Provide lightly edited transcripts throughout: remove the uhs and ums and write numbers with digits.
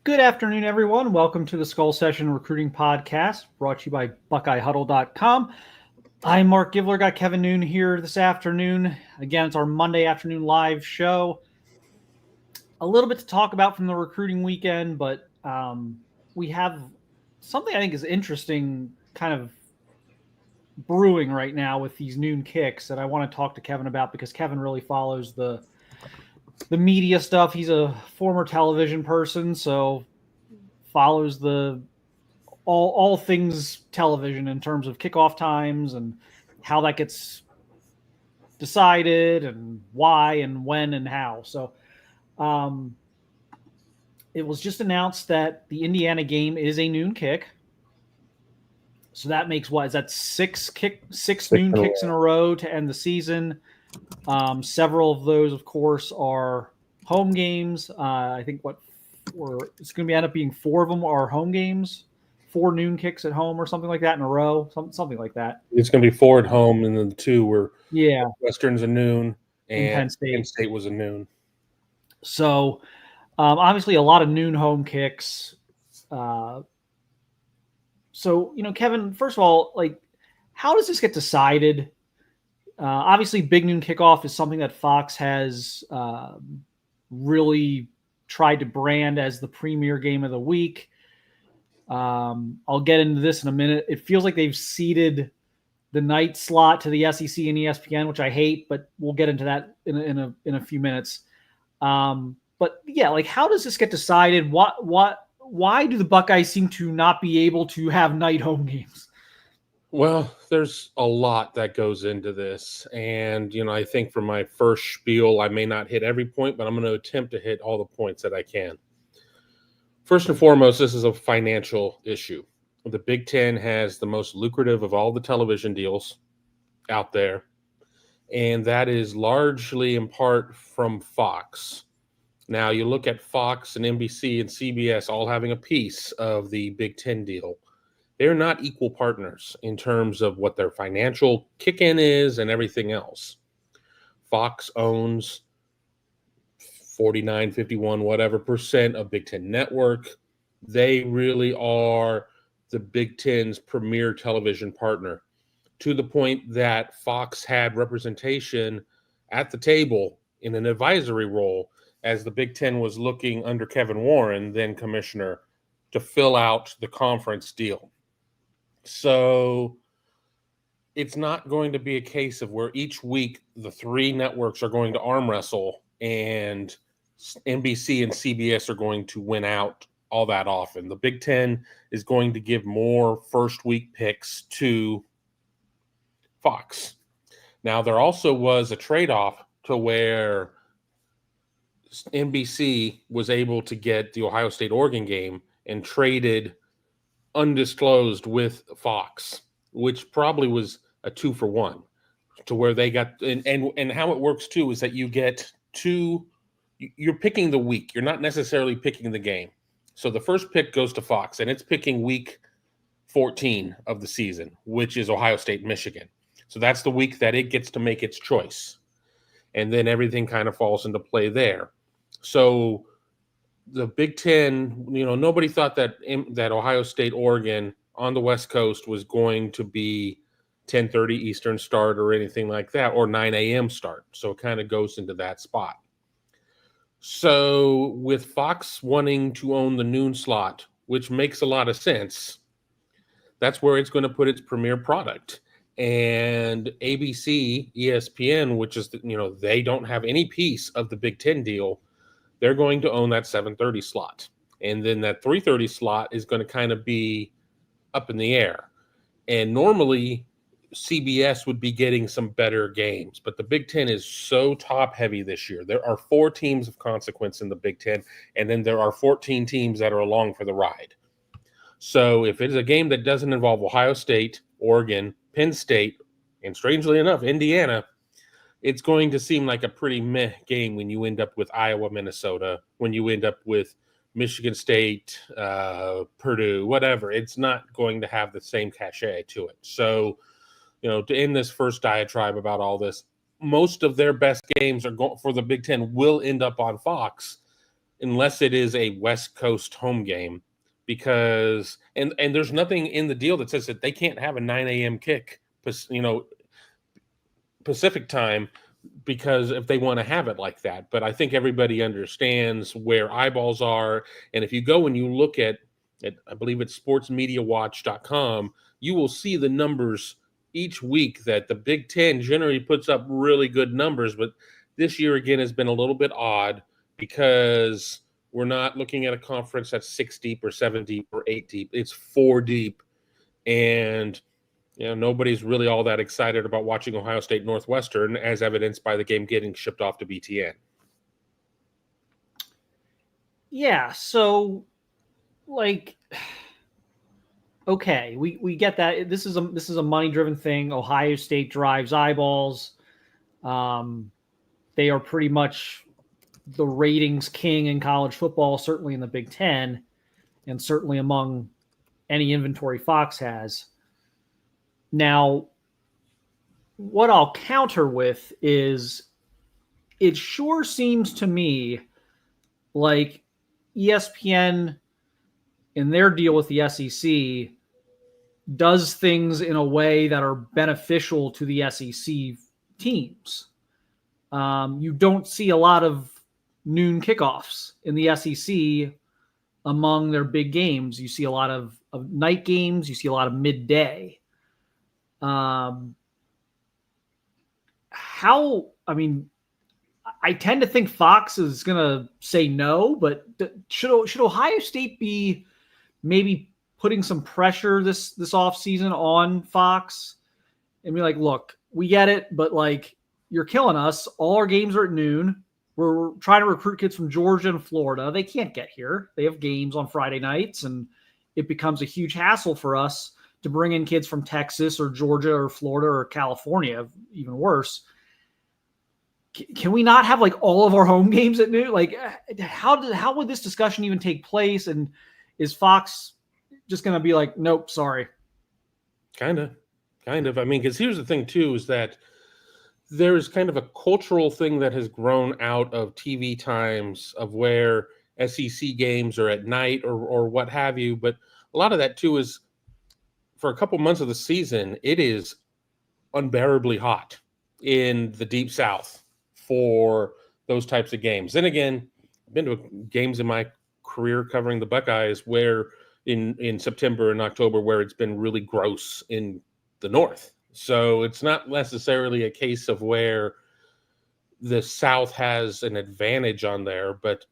Good afternoon, everyone. Welcome to the Skull Session Recruiting Podcast, brought to you by BuckeyeHuddle.com. I'm Marc Givler, got Kevin Noon here this afternoon. Again, it's our Monday afternoon live show. A little bit to talk about from the recruiting weekend, but we have something I think is interesting kind of brewing right now with these noon kicks that I want to talk to Kevin about because Kevin really follows the media stuff. He's a former television person, so follows the all things television in terms of kickoff times and how that gets decided and why and when and how. So it was just announced that the Indiana game is a noon kick. So that makes what? Is that six noon kicks in a row to end the season? Several of those, of course, are home games. I think it's going to end up being 4 of them are home games, 4 noon kicks at home or something like that in a row, something like that. It's going to be 4 at home, and then the 2 were Northwestern's a noon, and Penn State was a noon. So obviously a lot of noon home kicks. So, Kevin, first of all, how does this get decided? Obviously, Big Noon Kickoff is something that Fox has really tried to brand as the premier game of the week. I'll get into this in a minute. It feels like they've ceded the night slot to the SEC and ESPN, which I hate, but we'll get into that in a few minutes. But yeah, how does this get decided? Why do the Buckeyes seem to not be able to have night home games? Well, there's a lot that goes into this. And, I think for my first spiel, I may not hit every point, but I'm going to attempt to hit all the points that I can. First and foremost, this is a financial issue. The Big Ten has the most lucrative of all the television deals out there. And that is largely in part from Fox. Now, you look at Fox and NBC and CBS all having a piece of the Big Ten deal. They're not equal partners in terms of what their financial kick-in is and everything else. Fox owns 49, 51, whatever percent of Big Ten Network. They really are the Big Ten's premier television partner, to the point that Fox had representation at the table in an advisory role as the Big Ten was looking under Kevin Warren, then commissioner, to fill out the conference deal. So it's not going to be a case of where each week the 3 networks are going to arm wrestle and NBC and CBS are going to win out all that often. The Big Ten is going to give more first week picks to Fox. Now, there also was a trade-off to where NBC was able to get the Ohio State-Oregon game and traded undisclosed with Fox, which probably was a 2-for-1, to where they got and how it works too is that you get 2. You're picking the week. You're not necessarily picking the game. So the first pick goes to Fox, and it's picking week 14 of the season, which is Ohio State, Michigan. So that's the week that it gets to make its choice. And then everything kind of falls into play there. So the Big Ten, nobody thought that Ohio State, Oregon on the West Coast was going to be 10:30 Eastern start or anything like that, or 9 a.m. start. So it kind of goes into that spot. So with Fox wanting to own the noon slot, which makes a lot of sense, that's where it's going to put its premier product. And ABC, ESPN, which is, they don't have any piece of the Big Ten deal, they're going to own that 7:30 slot. And then that 3:30 slot is going to kind of be up in the air. And normally CBS would be getting some better games, but the Big Ten is so top heavy this year. There are 4 teams of consequence in the Big Ten, and then there are 14 teams that are along for the ride. So if it's a game that doesn't involve Ohio State, Oregon, Penn State, and strangely enough, Indiana, it's going to seem like a pretty meh game when you end up with Iowa, Minnesota, when you end up with Michigan State, Purdue, whatever. It's not going to have the same cachet to it. So, to end this first diatribe about all this, most of their best games are for the Big Ten will end up on Fox, unless it is a West Coast home game, because and there's nothing in the deal that says that they can't have a 9 a.m. kick, Pacific time, because if they want to have it like that. But I think everybody understands where eyeballs are. And if you go and you look at I believe it's sportsmediawatch.com, you will see the numbers each week that the Big Ten generally puts up really good numbers. But this year, again, has been a little bit odd because we're not looking at a conference that's 6 deep or 7 deep or 8 deep. It's 4 deep. And nobody's really all that excited about watching Ohio State Northwestern, as evidenced by the game getting shipped off to BTN. Yeah, so okay, we get that. This is a money-driven thing. Ohio State drives eyeballs. They are pretty much the ratings king in college football, certainly in the Big Ten, and certainly among any inventory Fox has. Now, what I'll counter with is it sure seems to me like ESPN in their deal with the SEC does things in a way that are beneficial to the SEC teams. You don't see a lot of noon kickoffs in the SEC among their big games. You see a lot of night games. You see a lot of midday. I tend to think Fox is going to say no, but should Ohio State be maybe putting some pressure this offseason on Fox and be like, look, we get it, but you're killing us. All our games are at noon. We're trying to recruit kids from Georgia and Florida. They can't get here. They have games on Friday nights, and it becomes a huge hassle for us to bring in kids from Texas or Georgia or Florida or California, even worse. Can we not have all of our home games at noon? How would this discussion even take place? And is Fox just going to be like, nope, sorry? Kind of. Because here's the thing too, is that there's kind of a cultural thing that has grown out of TV times of where SEC games are at night or what have you. But a lot of that too is for a couple months of the season, it is unbearably hot in the Deep South for those types of games. Then again, I've been to games in my career covering the Buckeyes where in September and October where it's been really gross in the North. So it's not necessarily a case of where the South has an advantage on there, but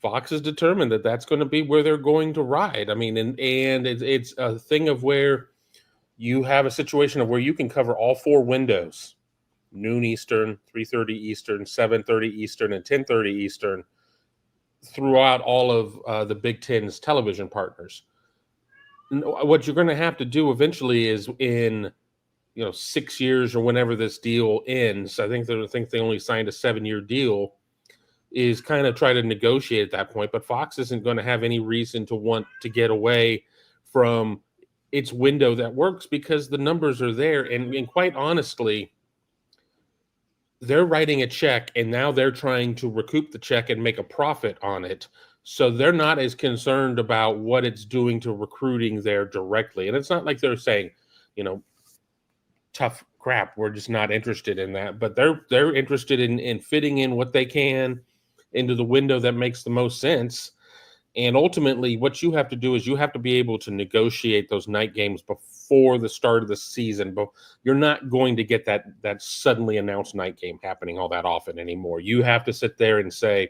Fox is determined that that's going to be where they're going to ride. And it's a thing of where you have a situation of where you can cover all 4 windows: noon Eastern, 3:30 Eastern, 7:30 Eastern, and 10:30 Eastern throughout all of the Big Ten's television partners. And what you're going to have to do eventually is in 6 years or whenever this deal ends, I think they only signed a 7-year deal, is kind of try to negotiate at that point. But Fox isn't going to have any reason to want to get away from its window that works because the numbers are there. And quite honestly, they're writing a check and now they're trying to recoup the check and make a profit on it. So they're not as concerned about what it's doing to recruiting there directly. And it's not like they're saying, tough crap, we're just not interested in that. But they're interested in fitting in what they can into the window that makes the most sense. And ultimately, what you have to do is you have to be able to negotiate those night games before the start of the season. But you're not going to get that suddenly announced night game happening all that often anymore. You have to sit there and say,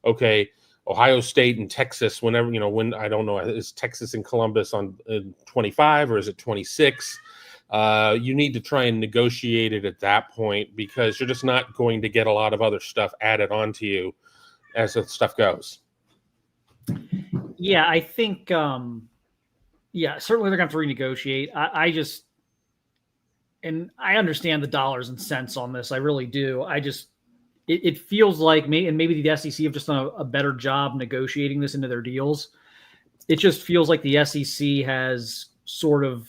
okay, Ohio State and Texas, whenever, when, I don't know, is Texas and Columbus on 25 or is it 26? You need to try and negotiate it at that point because you're just not going to get a lot of other stuff added onto you as the stuff goes. Yeah, I think, certainly they're going to have to renegotiate. And I understand the dollars and cents on this. I really do. It feels like maybe the SEC have just done a better job negotiating this into their deals. It just feels like the SEC has sort of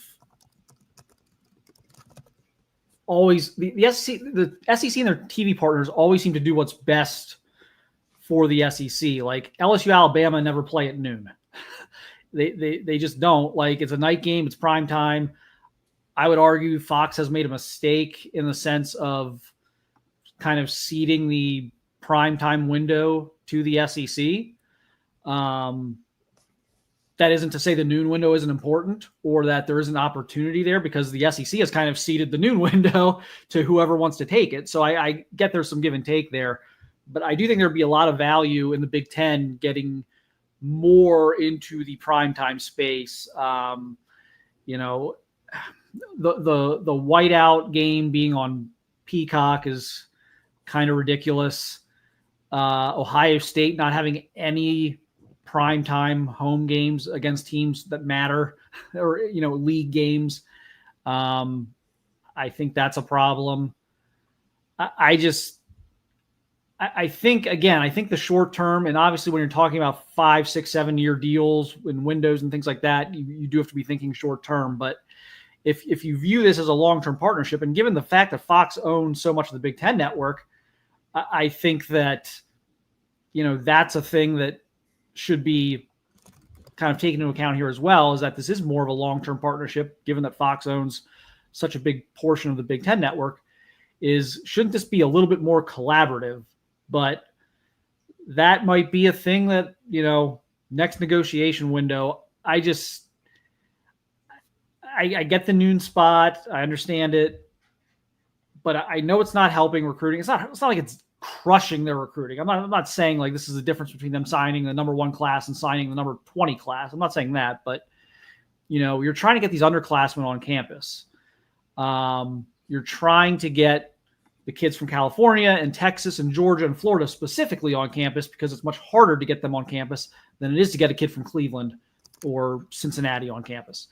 always the SEC and their TV partners always seem to do what's best for the SEC. Like LSU, Alabama never play at noon. They just don't. Like, it's a night game. It's prime time. I would argue Fox has made a mistake in the sense of kind of ceding the primetime window to the SEC. That isn't to say the noon window isn't important or that there isn't opportunity there, because the SEC has kind of ceded the noon window to whoever wants to take it. So I get there's some give and take there, but I do think there'd be a lot of value in the Big Ten getting more into the primetime space. You know, the whiteout game being on Peacock is kind of ridiculous. Ohio State not having any primetime home games against teams that matter, or, you know, league games. I think that's a problem. I think, again, I think the short term, and obviously when you're talking about 5, 6, 7 year deals and windows and things like that, you do have to be thinking short term. But if you view this as a long-term partnership, and given the fact that Fox owns so much of the Big Ten network, I think that, you know, that's a thing that should be kind of taken into account here as well, is that this is more of a long-term partnership, given that Fox owns such a big portion of the Big Ten network. Shouldn't this be a little bit more collaborative? But that might be a thing that, you know, next negotiation window. I get the noon spot. I understand it, but I know it's not helping recruiting. It's not like it's crushing their recruiting. I'm not saying like this is the difference between them signing the number 1 class and signing the number 20 class. I'm not saying that, but, you know, you're trying to get these underclassmen on campus. You're trying to get the kids from California and Texas and Georgia and Florida specifically on campus, because it's much harder to get them on campus than it is to get a kid from Cleveland or Cincinnati on campus.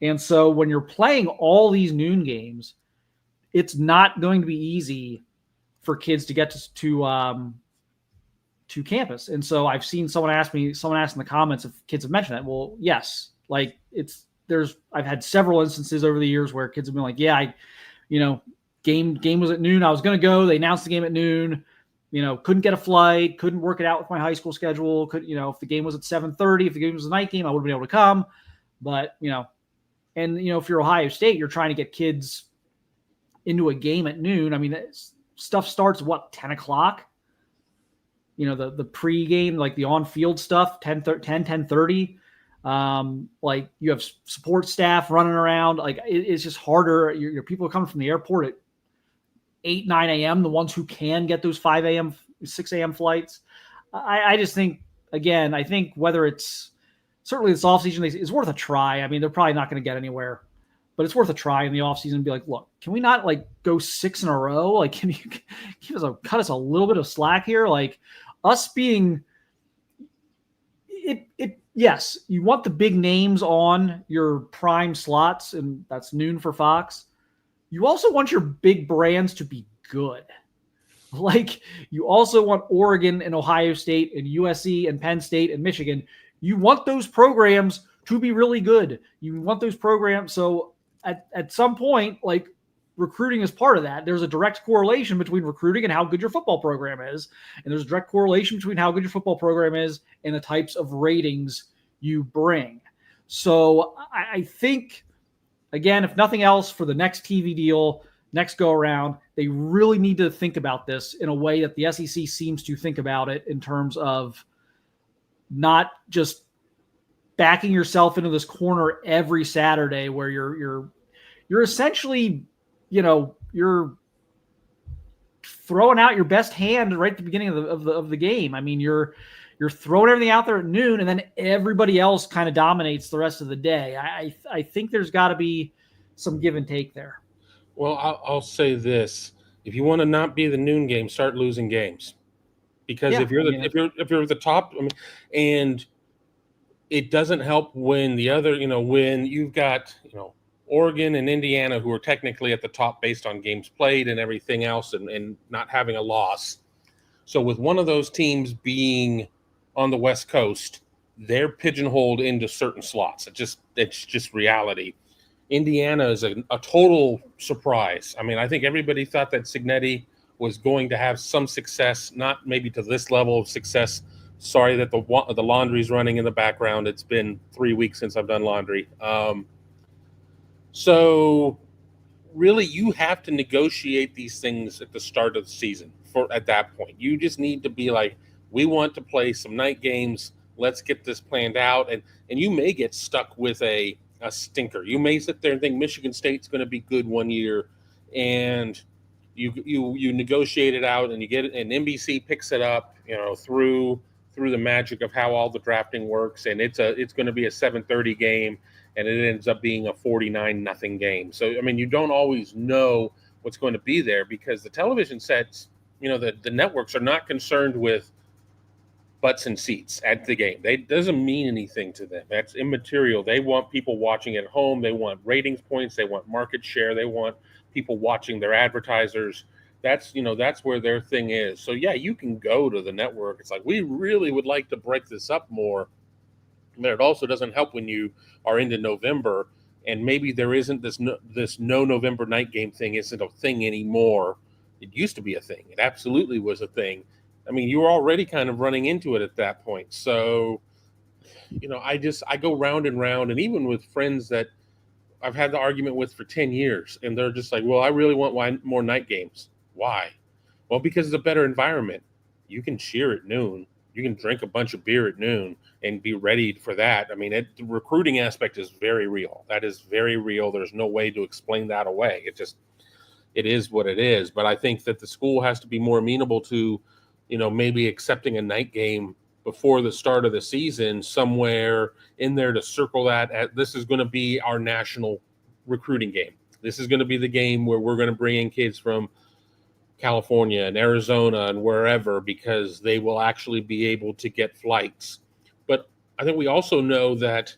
And so when you're playing all these noon games, it's not going to be easy for kids to get to campus. And so I've seen someone asked in the comments if kids have mentioned that. Well, yes, like I've had several instances over the years where kids have been like, yeah, game was at noon. I was going to go. They announced the game at noon, you know, couldn't get a flight, couldn't work it out with my high school schedule. If the game was at 7:30, if the game was a night game, I would have been able to come. But, you know, and, you know, if you're Ohio State, you're trying to get kids into a game at noon. I mean, stuff starts 10 o'clock, you know, the pre-game, like the on-field stuff, 10:30. Like you have support staff running around. Like it's just harder. Your people are coming from the airport at 8, 9 a.m. The ones who can get those 5 a.m., 6 a.m. flights. I just think, again, I think whether it's certainly this offseason is worth a try. I mean, they're probably not going to get anywhere, but it's worth a try in the offseason and be like, look, can we not like go 6 in a row? Like, can you cut us a little bit of slack here? Like us being it. Yes, you want the big names on your prime slots, and that's noon for Fox. You also want your big brands to be good. Like, you also want Oregon and Ohio State and USC and Penn State and Michigan. You want those programs to be really good. You want those programs. So at some point, like, recruiting is part of that. There's a direct correlation between recruiting and how good your football program is. And there's a direct correlation between how good your football program is and the types of ratings you bring. So I think, again, if nothing else, for the next TV deal, next go around, they really need to think about this in a way that the SEC seems to think about it, in terms of not just backing yourself into this corner every Saturday where you're essentially, you know, you're throwing out your best hand right at the beginning of the game. I mean, you're throwing everything out there at noon, and then everybody else kind of dominates the rest of the day. I think there's got to be some give and take there. Well, I'll say this: if you want to not be the noon game, start losing games, because if you're the top, I mean, and it doesn't help when the other, you know, when you've got, you know, Oregon and Indiana, who are technically at the top based on games played and everything else, and not having a loss. So with one of those teams being on the West Coast, they're pigeonholed into certain slots. It's just reality. Indiana is a total surprise. I mean, I think everybody thought that Cignetti was going to have some success, not maybe to this level of success. Sorry that the laundry's running in the background. It's been 3 weeks since I've done laundry. So really, you have to negotiate these things at the start of the season. At that point, you just need to be like, we want to play some night games. Let's get this planned out. And you may get stuck with a stinker. You may sit there and think Michigan State's going to be good one year, and you negotiate it out, and you get it, and NBC picks it up, through the magic of how all the drafting works, and it's going to be a 7:30 game, and it ends up being a 49-0 game. So I mean, you don't always know what's going to be there, because the television sets, the networks are not concerned with butts and seats at the game. It doesn't mean anything to them. That's immaterial. They want people watching at home. They want ratings points. They want market share. They want people watching their advertisers. That's where their thing is. So yeah, you can go to the network. It's like, we really would like to break this up more. But it also doesn't help when you are into November, and maybe there isn't this no November night game thing isn't a thing anymore. It used to be a thing. It absolutely was a thing. I mean, you were already kind of running into it at that point. So, I go round and round, and even with friends that I've had the argument with for 10 years, and they're just like, well, I really want more night games. Why? Well, because it's a better environment. You can cheer at noon. You can drink a bunch of beer at noon and be ready for that. I mean, the recruiting aspect is very real. That is very real. There's no way to explain that away. It is what it is. But I think that the school has to be more amenable to, maybe accepting a night game before the start of the season somewhere in there to circle that. This is going to be our national recruiting game. This is going to be the game where we're going to bring in kids from California and Arizona and wherever, because they will actually be able to get flights. But I think we also know that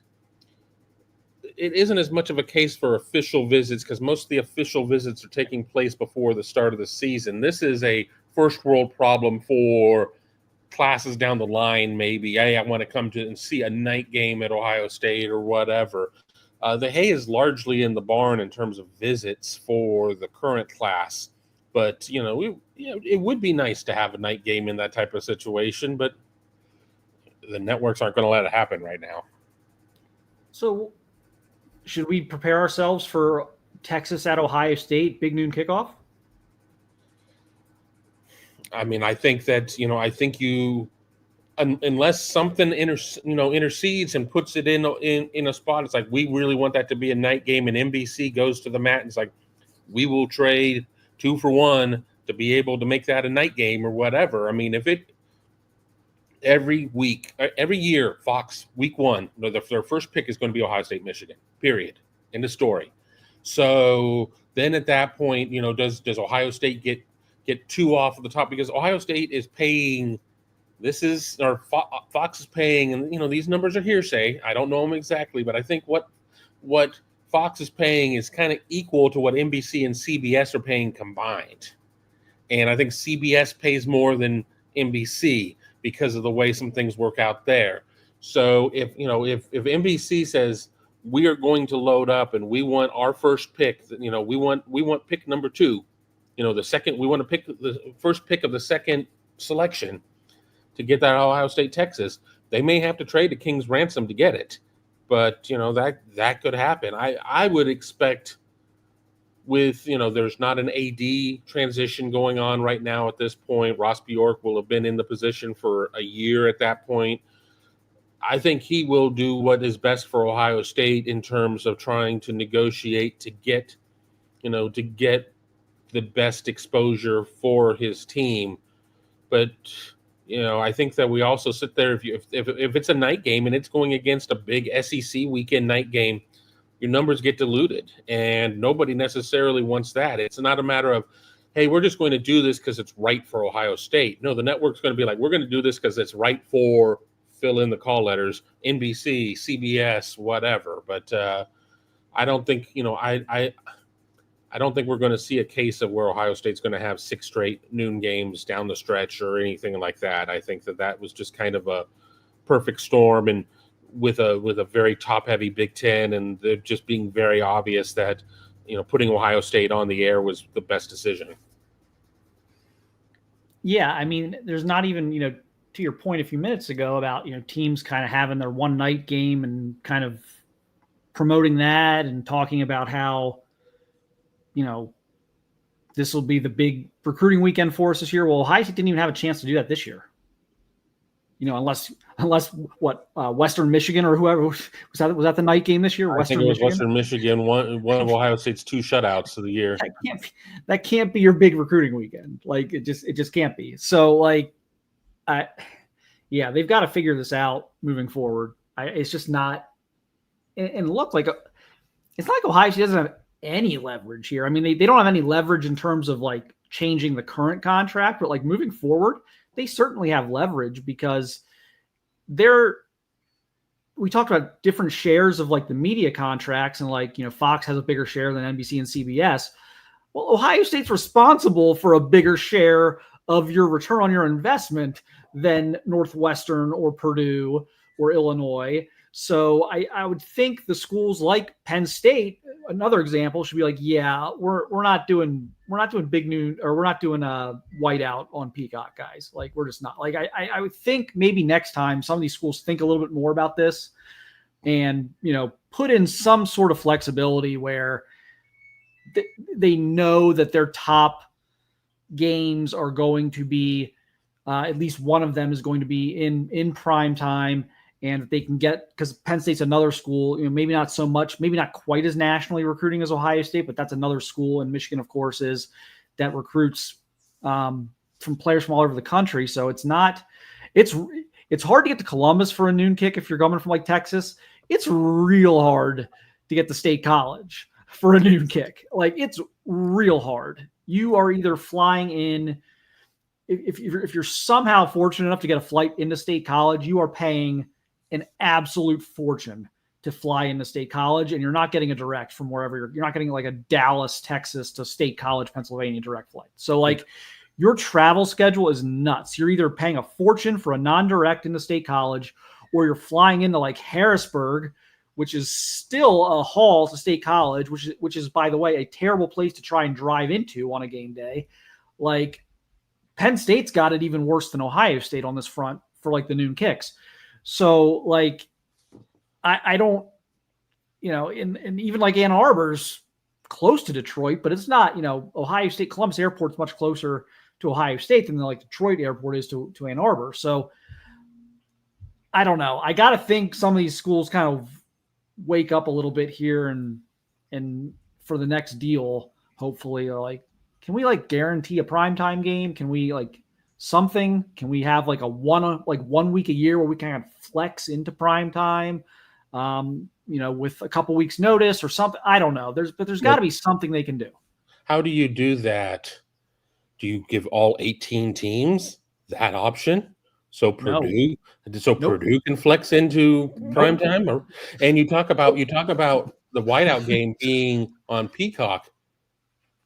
it isn't as much of a case for official visits, because most of the official visits are taking place before the start of the season. This is a first world problem for classes down the line. Maybe, hey, I want to come to and see a night game at Ohio State or whatever. The hay is largely in the barn in terms of visits for the current class. But, it would be nice to have a night game in that type of situation, but the networks aren't going to let it happen right now. So should we prepare ourselves for Texas at Ohio State, Big Noon Kickoff? I mean, I think that, unless something intercedes and puts it in a spot, it's like, we really want that to be a night game, and NBC goes to the mat and it's like, we will trade 2 for 1 to be able to make that a night game or whatever. I mean, every year, Fox week 1, their first pick is going to be Ohio State, Michigan, period. End of story. So then at that point, does Ohio State get 2 off of the top? Because Ohio State is paying, Fox is paying, and these numbers are hearsay. I don't know them exactly, but I think what Fox is paying is kind of equal to what NBC and CBS are paying combined. And I think CBS pays more than NBC because of the way some things work out there. So if NBC says, we are going to load up and we want our first pick, we want pick number 2, we want to pick the first pick of the second selection to get that Ohio State Texas, they may have to trade a king's ransom to get it. But, that could happen. I would expect with, there's not an AD transition going on right now at this point. Ross Bjork will have been in the position for a year at that point. I think he will do what is best for Ohio State in terms of trying to negotiate to get the best exposure for his team. But I think that we also sit there, if it's a night game and it's going against a big SEC weekend night game, your numbers get diluted, and nobody necessarily wants that. It's not a matter of, hey, we're just going to do this because it's right for Ohio State. No, the network's going to be like, we're going to do this because it's right for, fill in the call letters, NBC, CBS, whatever. But I don't think, I don't think we're going to see a case of where Ohio State's going to have 6 straight noon games down the stretch or anything like that. I think that was just kind of a perfect storm, and with a very top-heavy Big Ten, and they're just being very obvious that putting Ohio State on the air was the best decision. Yeah, I mean, there's not even, to your point a few minutes ago about, teams kind of having their one night game and kind of promoting that and talking about how, this will be the big recruiting weekend for us this year. Well, Ohio State didn't even have a chance to do that this year. Unless what Western Michigan or whoever was that the night game this year? I think it was Western Michigan, one of Ohio State's 2 shutouts of the year. That can't be your big recruiting weekend. Like it just can't be. So they've got to figure this out moving forward. It's just not. And look, it's not like Ohio State doesn't have any leverage here. I mean, they don't have any leverage in terms of like changing the current contract, but like moving forward, they certainly have leverage because we talked about different shares of like the media contracts and Fox has a bigger share than NBC and CBS. Well, Ohio State's responsible for a bigger share of your return on your investment than Northwestern or Purdue or Illinois. So I would think the schools like Penn State, another example, should be like, yeah, we're not doing Big Noon, or we're not doing a whiteout on Peacock, guys. Like we're just not. Like I would think maybe next time some of these schools think a little bit more about this and put in some sort of flexibility where they know that their top games are going to be at least one of them is going to be in prime time. And they can get, because Penn State's another school, maybe not so much, maybe not quite as nationally recruiting as Ohio State, but that's another school. And Michigan, of course, is that recruits from players from all over the country. So it's hard to get to Columbus for a noon kick if you're coming from like Texas. It's real hard to get to State College for a noon kick. Like it's real hard. You are either flying in, if you're somehow fortunate enough to get a flight into State College, you are paying an absolute fortune to fly into State College, and you're not getting a direct from wherever you're not getting like a Dallas, Texas to State College, Pennsylvania direct flight. So like your travel schedule is nuts. You're either paying a fortune for a non-direct into State College, or you're flying into like Harrisburg, which is still a haul to State College, which is, by the way, a terrible place to try and drive into on a game day. Like Penn State's got it even worse than Ohio State on this front for like the noon kicks. So like, I don't, and even like Ann Arbor's close to Detroit, but it's not, Ohio State, Columbus Airport's much closer to Ohio State than like Detroit Airport is to Ann Arbor. So I don't know. I got to think some of these schools kind of wake up a little bit here and for the next deal, hopefully, like, can we like guarantee a primetime game? Can we like something? Can we have like 1 week a year where we kind of flex into primetime, with a couple weeks notice or something? I don't know. There's got to be something they can do. How do you do that? Do you give all 18 teams that option? So Purdue, Purdue can flex into primetime, and you talk about the whiteout game being on Peacock.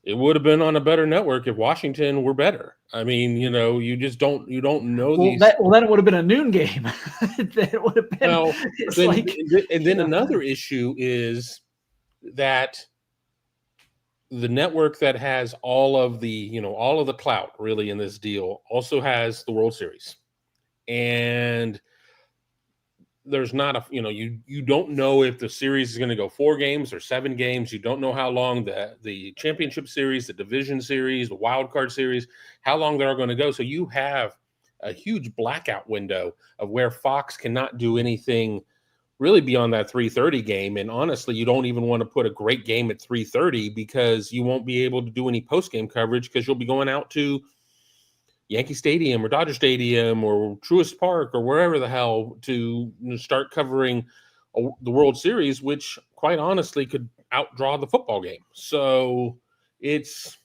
It would have been on a better network if Washington were better. I mean, you don't know these. Then it would have been a noon game. It would have been. Then another issue is that the network that has all of the clout really in this deal also has the World Series, and there's not a you don't know if the series is going to go 4 games or 7 games. You don't know how long the championship series, the division series, the wild card series, how long they're going to go. So you have a huge blackout window of where Fox cannot do anything really beyond that 3:30 game. And honestly, you don't even want to put a great game at 3:30 because you won't be able to do any post-game coverage because you'll be going out to Yankee Stadium or Dodger Stadium or Truist Park or wherever the hell to start covering the World Series, which quite honestly could outdraw the football game. So it's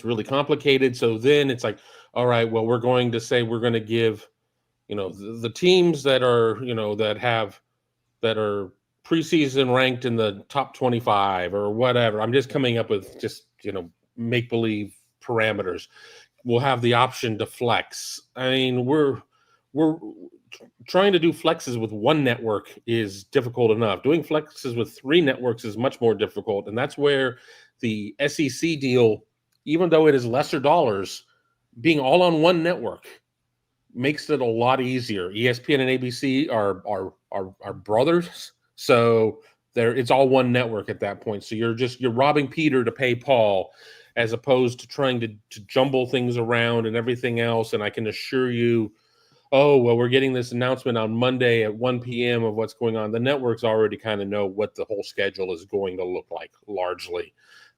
really complicated. So then it's like, all right, well, we're going to say we're going to give, the teams that are, that are preseason ranked in the top 25 or whatever. I'm just coming up with make-believe parameters. We'll have the option to flex. I mean, we're trying to do flexes with one network is difficult enough. Doing flexes with 3 networks is much more difficult. And that's where the SEC deal, even though it is lesser dollars, being all on one network makes it a lot easier. ESPN and ABC are brothers, so it's all one network at that point. So you're robbing Peter to pay Paul, as opposed to trying to jumble things around and everything else. And I can assure you, oh, well, we're getting this announcement on Monday at 1 p.m. of what's going on. The networks already kind of know what the whole schedule is going to look like, largely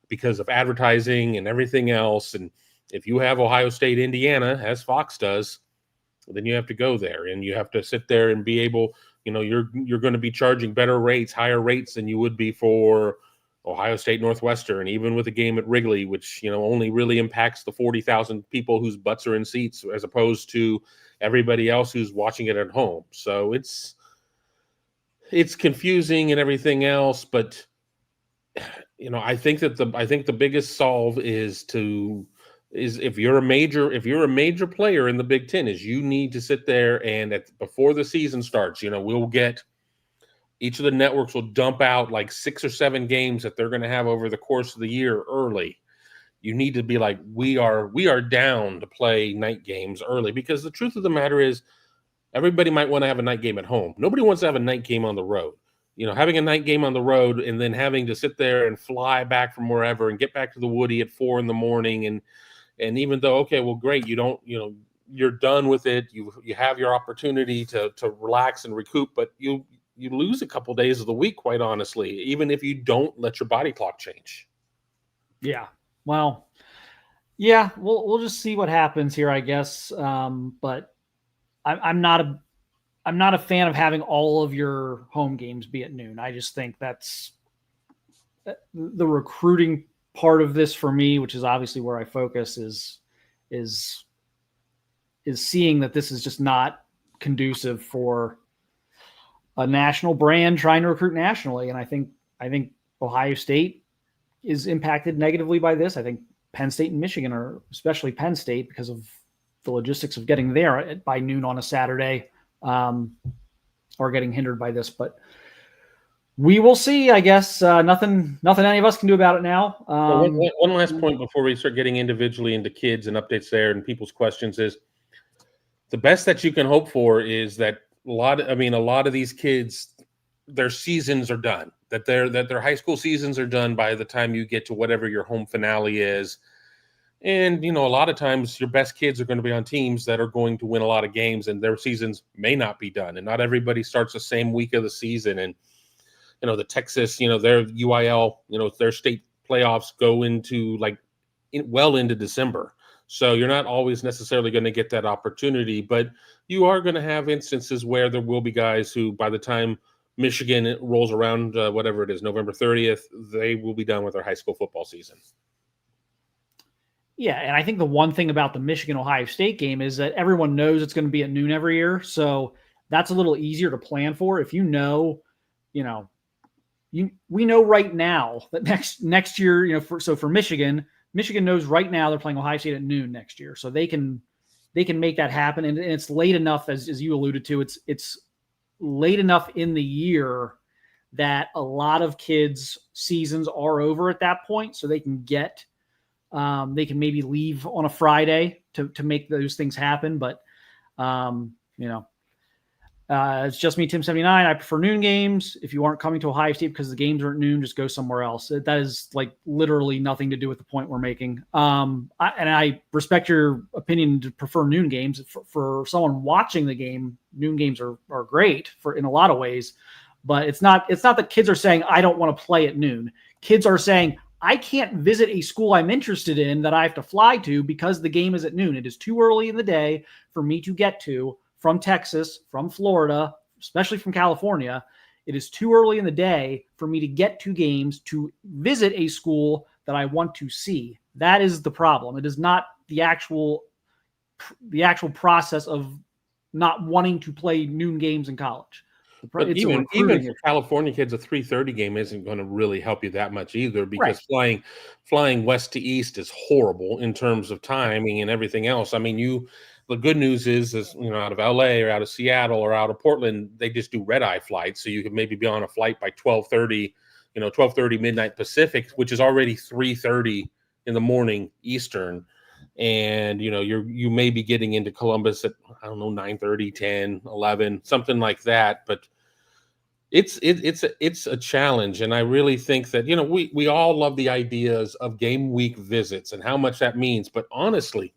because of advertising and everything else. And if you have Ohio State, Indiana, as Fox does, then you have to go there and you have to sit there and be able, you're going to be charging better rates, higher rates than you would be for Ohio State, Northwestern, even with a game at Wrigley, which, only really impacts the 40,000 people whose butts are in seats, as opposed to everybody else who's watching it at home. So it's confusing and everything else, but I think the biggest solve is if you're a major player in the Big Ten, is you need to sit there and before the season starts, we'll get each of the networks will dump out like 6 or 7 games that they're going to have over the course of the year early. You need to be like, we are down to play night games early, because the truth of the matter is everybody might want to have a night game at home. Nobody wants to have a night game on the road. Having a night game on the road and then having to sit there and fly back from wherever and get back to the Woody at 4 a.m. And even though, okay, well, great, you're done with it. You have your opportunity to relax and recoup, but you lose a couple days of the week, quite honestly, even if you don't let your body clock change. Yeah. Well, yeah, we'll just see what happens here, I guess. But I'm not a fan of having all of your home games be at noon. I just think that's the recruiting part of this for me, which is obviously where I focus, is seeing that this is just not conducive for a national brand trying to recruit nationally. And I think Ohio State is impacted negatively by this. I think Penn State and Michigan are, especially Penn State, because of the logistics of getting there by noon on a Saturday, are getting hindered by this. But we will see, I guess. Nothing any of us can do about it now. One last point before we start getting individually into kids and updates there and people's questions is, the best that you can hope for is that a lot of these kids, their seasons are done, that their high school seasons are done by the time you get to whatever your home finale is. And, a lot of times your best kids are going to be on teams that are going to win a lot of games, and their seasons may not be done. And not everybody starts the same week of the season. And, the Texas, their UIL, their state playoffs go into well into December. So you're not always necessarily going to get that opportunity, but you are going to have instances where there will be guys who, by the time Michigan rolls around, whatever it is, November 30th, they will be done with their high school football season. Yeah, and I think the one thing about the Michigan-Ohio State game is that everyone knows it's going to be at noon every year, so that's a little easier to plan for. If we know right now that next year, for Michigan knows right now they're playing Ohio State at noon next year, so they can make that happen. And it's late enough, as you alluded to, it's late enough in the year that a lot of kids' seasons are over at that point, so they can maybe leave on a Friday to make those things happen. But it's just me, Tim79. I prefer noon games. If you aren't coming to Ohio State because the games are at noon, just go somewhere else. That is literally nothing to do with the point we're making. I respect your opinion to prefer noon games. For someone watching the game, noon games are great in a lot of ways. But it's not that kids are saying, I don't want to play at noon. Kids are saying, I can't visit a school I'm interested in that I have to fly to because the game is at noon. It is too early in the day for me to get to from Texas, from Florida, especially from California. It is too early in the day for me to get to games to visit a school that I want to see. That is the problem. It is not the actual process of not wanting to play noon games in college. But even for California kids, a 3:30 game isn't going to really help you that much either, because flying west to east is horrible in terms of timing and everything else. I mean, the good news is out of LA or out of Seattle or out of Portland, they just do red eye flights, so you could maybe be on a flight by 12:30, 12:30 midnight Pacific, which is already 3:30 in the morning Eastern. and you may be getting into Columbus at, I don't know, 9:30, 10, 11, something like that. But it's a challenge, and I really think that we all love the ideas of game week visits and how much that means. But honestly,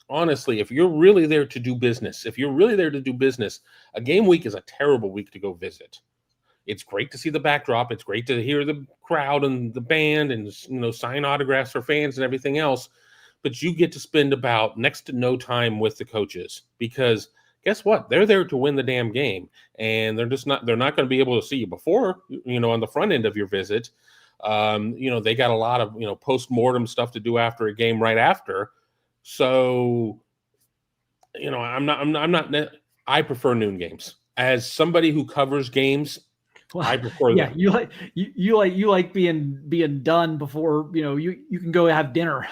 if you're really there to do business, a game week is a terrible week to go visit. It's great to see the backdrop. It's great to hear the crowd and the band and sign autographs for fans and everything else. But you get to spend about next to no time with the coaches, because guess what? They're there to win the damn game, and they're not going to be able to see you before, on the front end of your visit. They got a lot of, post-mortem stuff to do after a game right after. So, I prefer noon games. As somebody who covers games, well, I prefer yeah, them. you like being done before you can go have dinner.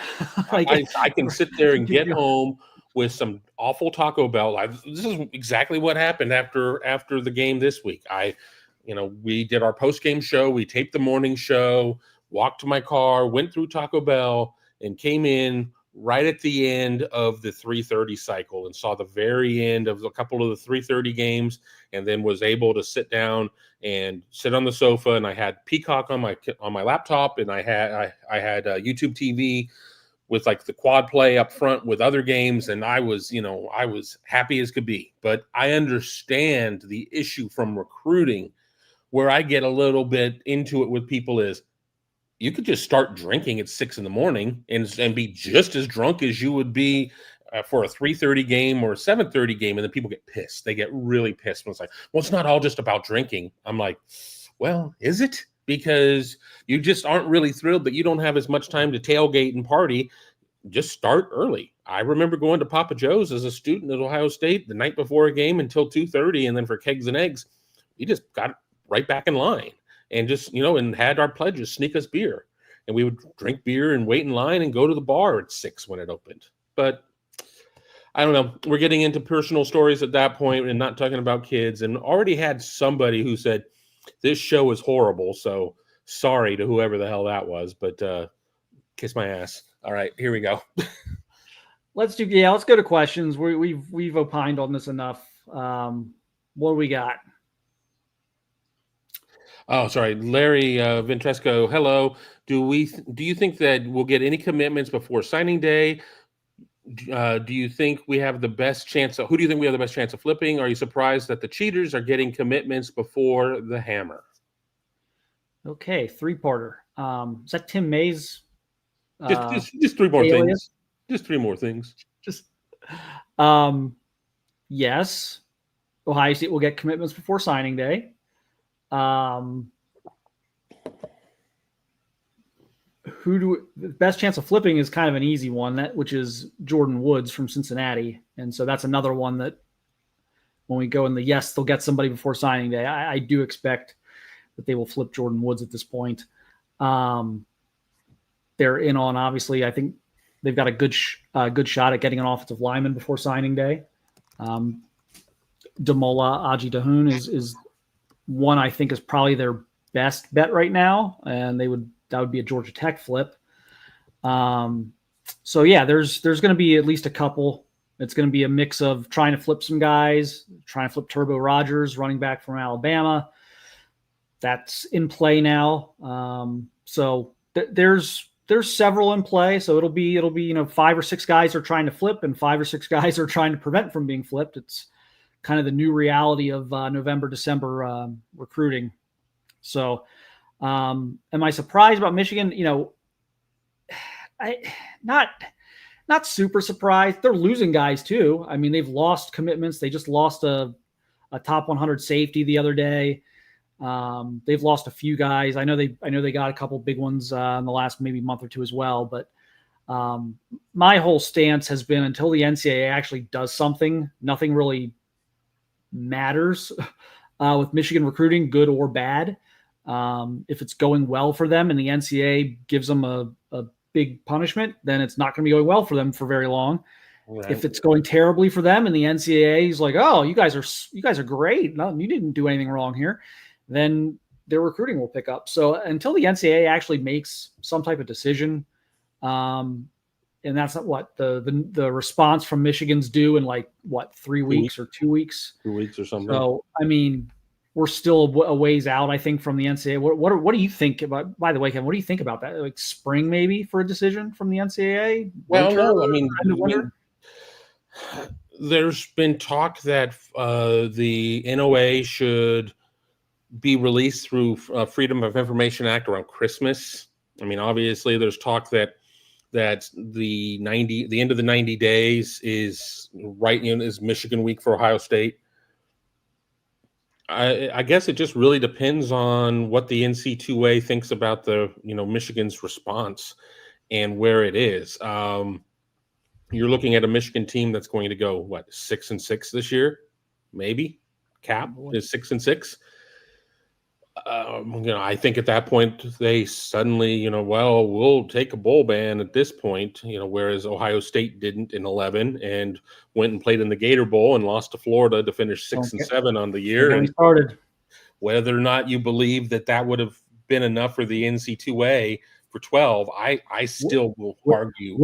I can sit there and get home with some awful Taco Bell. This is exactly what happened after the game this week. We did our post-game show. We taped the morning show, walked to my car, went through Taco Bell, and came in right at the end of the 3:30 cycle and saw the very end of a couple of the 3:30 games, and then was able to sit down and sit on the sofa. And I had Peacock on my laptop, and I had YouTube TV with like the quad play up front with other games, and I was happy as could be. But I understand the issue from recruiting. Where I get a little bit into it with people is, you could just start drinking at 6 a.m. and be just as drunk as you would be for a 3:30 game or a 7:30 game, and then people get pissed. They get really pissed when it's like, well, it's not all just about drinking. I'm like, well, is it? Because you just aren't really thrilled that you don't have as much time to tailgate and party. Just start early. I remember going to Papa Joe's as a student at Ohio State the night before a game until 2:30, and then for kegs and eggs, we just got right back in line and just, and had our pledges sneak us beer. And we would drink beer and wait in line and go to the bar at 6 when it opened. But I don't know. We're getting into personal stories at that point and not talking about kids, and already had somebody who said, this show is horrible. So sorry to whoever the hell that was, but kiss my ass. All right, here we go. Let's go to questions. We've opined on this enough. What do we got? Oh, sorry. Larry Ventresco, hello. Do you think that we'll get any commitments before signing day? Do you think we have the best chance? Who do you think we have the best chance of flipping? Are you surprised that the cheaters are getting commitments before the hammer? Okay, three-parter. Is that Tim May's? Just three more things. Just three more things. Yes. Ohio State will get commitments before signing day. The best chance of flipping is kind of an easy one, which is Jordan Woods from Cincinnati. And so that's another one that when we go in yes, they'll get somebody before signing day. I do expect that they will flip Jordan Woods at this point. They're in on, obviously, I think they've got a good shot at getting an offensive lineman before signing day. Damola Aji-Dahun is one I think is probably their best bet right now, and that would be a Georgia Tech flip. So yeah, there's going to be at least a couple. It's going to be a mix of trying to flip some guys, trying to flip Turbo Rogers, running back from Alabama. That's in play now. So there's several in play. So it'll be 5 or 6 guys are trying to flip, and 5 or 6 guys are trying to prevent from being flipped. It's kind of the new reality of November, December recruiting. So, am I surprised about Michigan? I not super surprised. They're losing guys too. I mean, they've lost commitments. They just lost a top 100 safety the other day. They've lost a few guys. I know they got a couple big ones in the last maybe month or two as well. But my whole stance has been, until the NCAA actually does something, nothing really matters with Michigan recruiting, good or bad. If it's going well for them and the NCAA gives them a big punishment, then it's not going to be going well for them for very long. Right. If it's going terribly for them and the NCAA is like, oh, you guys are great, no, you didn't do anything wrong here, then their recruiting will pick up. So until the NCAA actually makes some type of decision, and that's not what the response from Michigan's due in 3 weeks or 2 weeks, 2 weeks or something. So I mean, we're still a ways out, I think, from the NCAA. What do you think about? By the way, Kevin, what do you think about that? Like spring maybe for a decision from the NCAA? Well, Winter, no, I mean, there's been talk that the NOA should be released through Freedom of Information Act around Christmas. I mean, obviously, there's talk that the end of the 90 days is is Michigan week for Ohio State. I guess it just really depends on what the NC2A thinks about the Michigan's response and where it is. You're looking at a Michigan team that's going to go 6-6 this year, maybe. Cap is 6-6. I think at that point they suddenly, we'll take a bowl ban at this point, whereas Ohio State didn't in 11 and went and played in the Gator Bowl and lost to Florida to finish 6-7 on the year. And started. Whether or not you believe that would have been enough for the NC2A for 12, I still will argue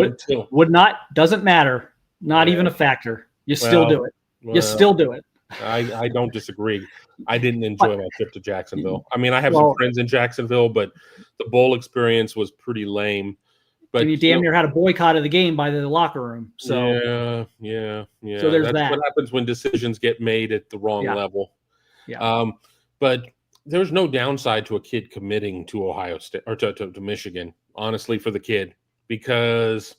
doesn't matter. Not even a factor. You still do it. You still do it. I don't disagree. I didn't enjoy my trip to Jacksonville. I mean, I have some friends in Jacksonville, but the bowl experience was pretty lame. But and you damn near had a boycott of the game by the locker room. So yeah. So there's That's what happens when decisions get made at the wrong level. Yeah. But there's no downside to a kid committing to Ohio State or to Michigan, honestly, for the kid, because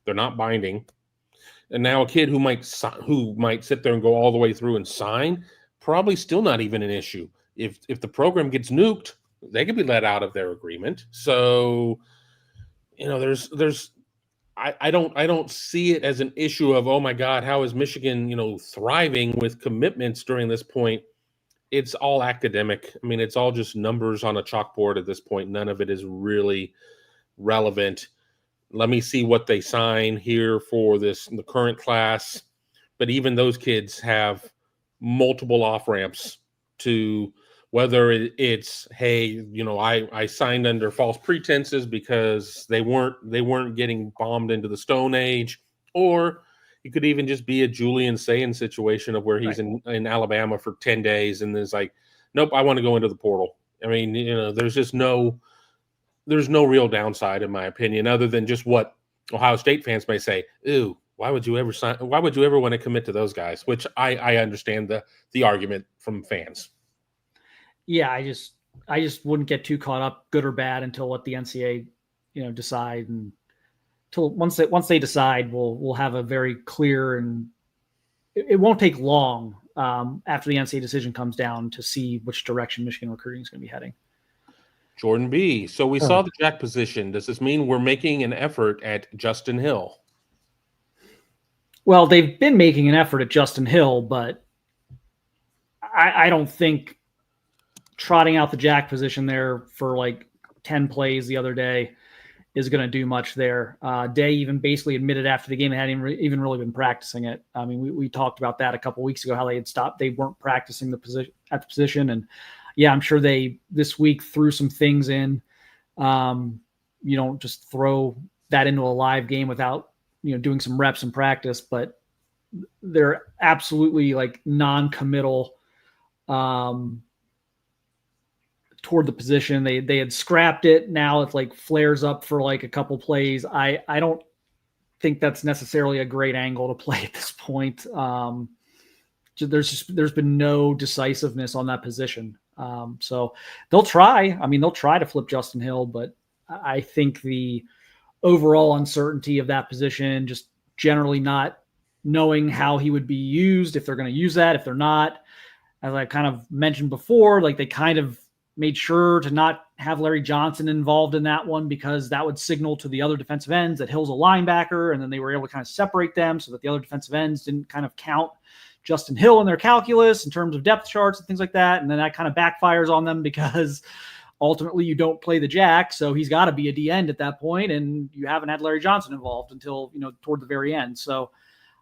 they're not binding. And now a kid who might sit there and go all the way through and sign, probably still not even an issue. If the program gets nuked, they could be let out of their agreement. So, I don't see it as an issue of, oh my God, how is Michigan, thriving with commitments during this point? It's all academic. I mean, it's all just numbers on a chalkboard at this point. None of it is really relevant. Let me see what they sign here for the current class. But even those kids have multiple off ramps to whether it's, hey, I signed under false pretenses because they weren't getting bombed into the Stone Age, or it could even just be a Julian Sayin situation of where he's in Alabama for 10 days and is like, nope, I want to go into the portal. I mean, there's no real downside, in my opinion, other than just what Ohio State fans may say. Ooh, why would you ever want to commit to those guys? Which I understand the argument from fans. Yeah, I just wouldn't get too caught up, good or bad, until what the NCAA, decide, and till once they decide, we'll have a very clear, and it won't take long after the NCAA decision comes down to see which direction Michigan recruiting is going to be heading. Jordan B. So we saw the jack position. Does this mean we're making an effort at Justin Hill? Well, they've been making an effort at Justin Hill, but I don't think trotting out the jack position there for 10 plays the other day is going to do much there. Day even basically admitted after the game they hadn't even really been practicing it. I mean, we talked about that a couple of weeks ago, how they had stopped. They weren't practicing the position. And yeah, I'm sure they this week threw some things in. You don't just throw that into a live game without, doing some reps in practice, but they're absolutely non-committal toward the position. They had scrapped it. Now it flares up for a couple plays. I don't think that's necessarily a great angle to play at this point. There's been no decisiveness on that position. So they'll try. I mean, they'll try to flip Justin Hill, but I think the overall uncertainty of that position, just generally not knowing how he would be used, if they're going to use that, if they're not, as I kind of mentioned before, they kind of made sure to not have Larry Johnson involved in that one because that would signal to the other defensive ends that Hill's a linebacker, and then they were able to kind of separate them so that the other defensive ends didn't kind of count Justin Hill in their calculus in terms of depth charts and things like that. And then that kind of backfires on them because ultimately you don't play the jack. So he's got to be a D end at that point, and you haven't had Larry Johnson involved until, toward the very end. So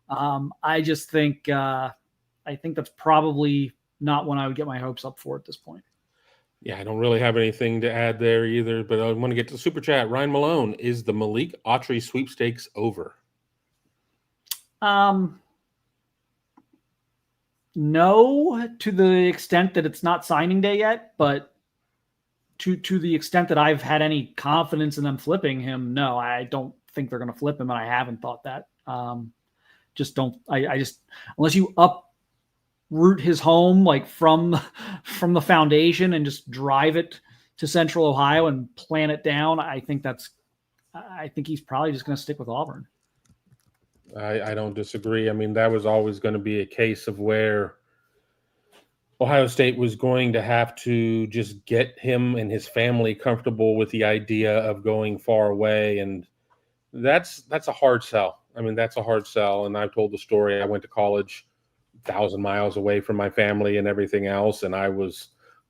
I just think, I think that's probably not one I would get my hopes up for at this point. Yeah, I don't really have anything to add there either, but I want to get to the super chat. Ryan Malone, is the Malik Autry sweepstakes over? No, to the extent that it's not signing day yet, but to the extent that I've had any confidence in them flipping him, no, I don't think they're going to flip him, and I haven't thought that. Just don't. I just, unless you uproot his home like from the foundation and just drive it to Central Ohio and plant it down, I think he's probably just going to stick with Auburn. I don't disagree. I mean, that was always going to be a case of where Ohio State was going to have to just get him and his family comfortable with the idea of going far away, and that's a hard sell. I mean, that's a hard sell. And I've told the story. I went to college 1,000 miles away from my family and everything else, and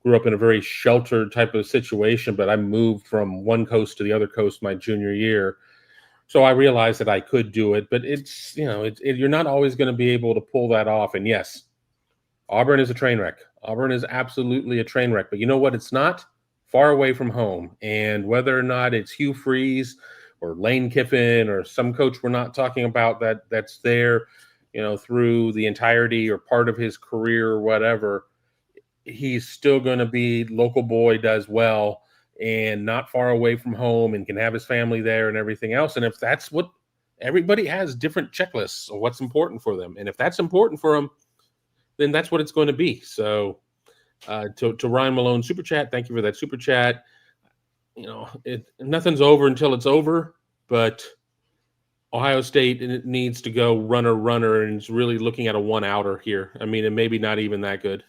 grew up in a very sheltered type of situation. But I moved from one coast to the other coast my junior year. So I realized that I could do it, but you're not always going to be able to pull that off. And yes, Auburn is a train wreck. Auburn is absolutely a train wreck. But you know what? It's not far away from home. And whether or not it's Hugh Freeze or Lane Kiffin or some coach we're not talking about that's there, through the entirety or part of his career or whatever, he's still going to be local boy, does well, and not far away from home and can have his family there and everything else. And if that's what everybody has different checklists of what's important for them. And if that's important for them, then that's what it's going to be. So to Ryan Malone super chat, thank you for that super chat. Nothing's over until it's over, but Ohio State needs to go runner, and is really looking at a one-outer here. I mean, and maybe not even that good.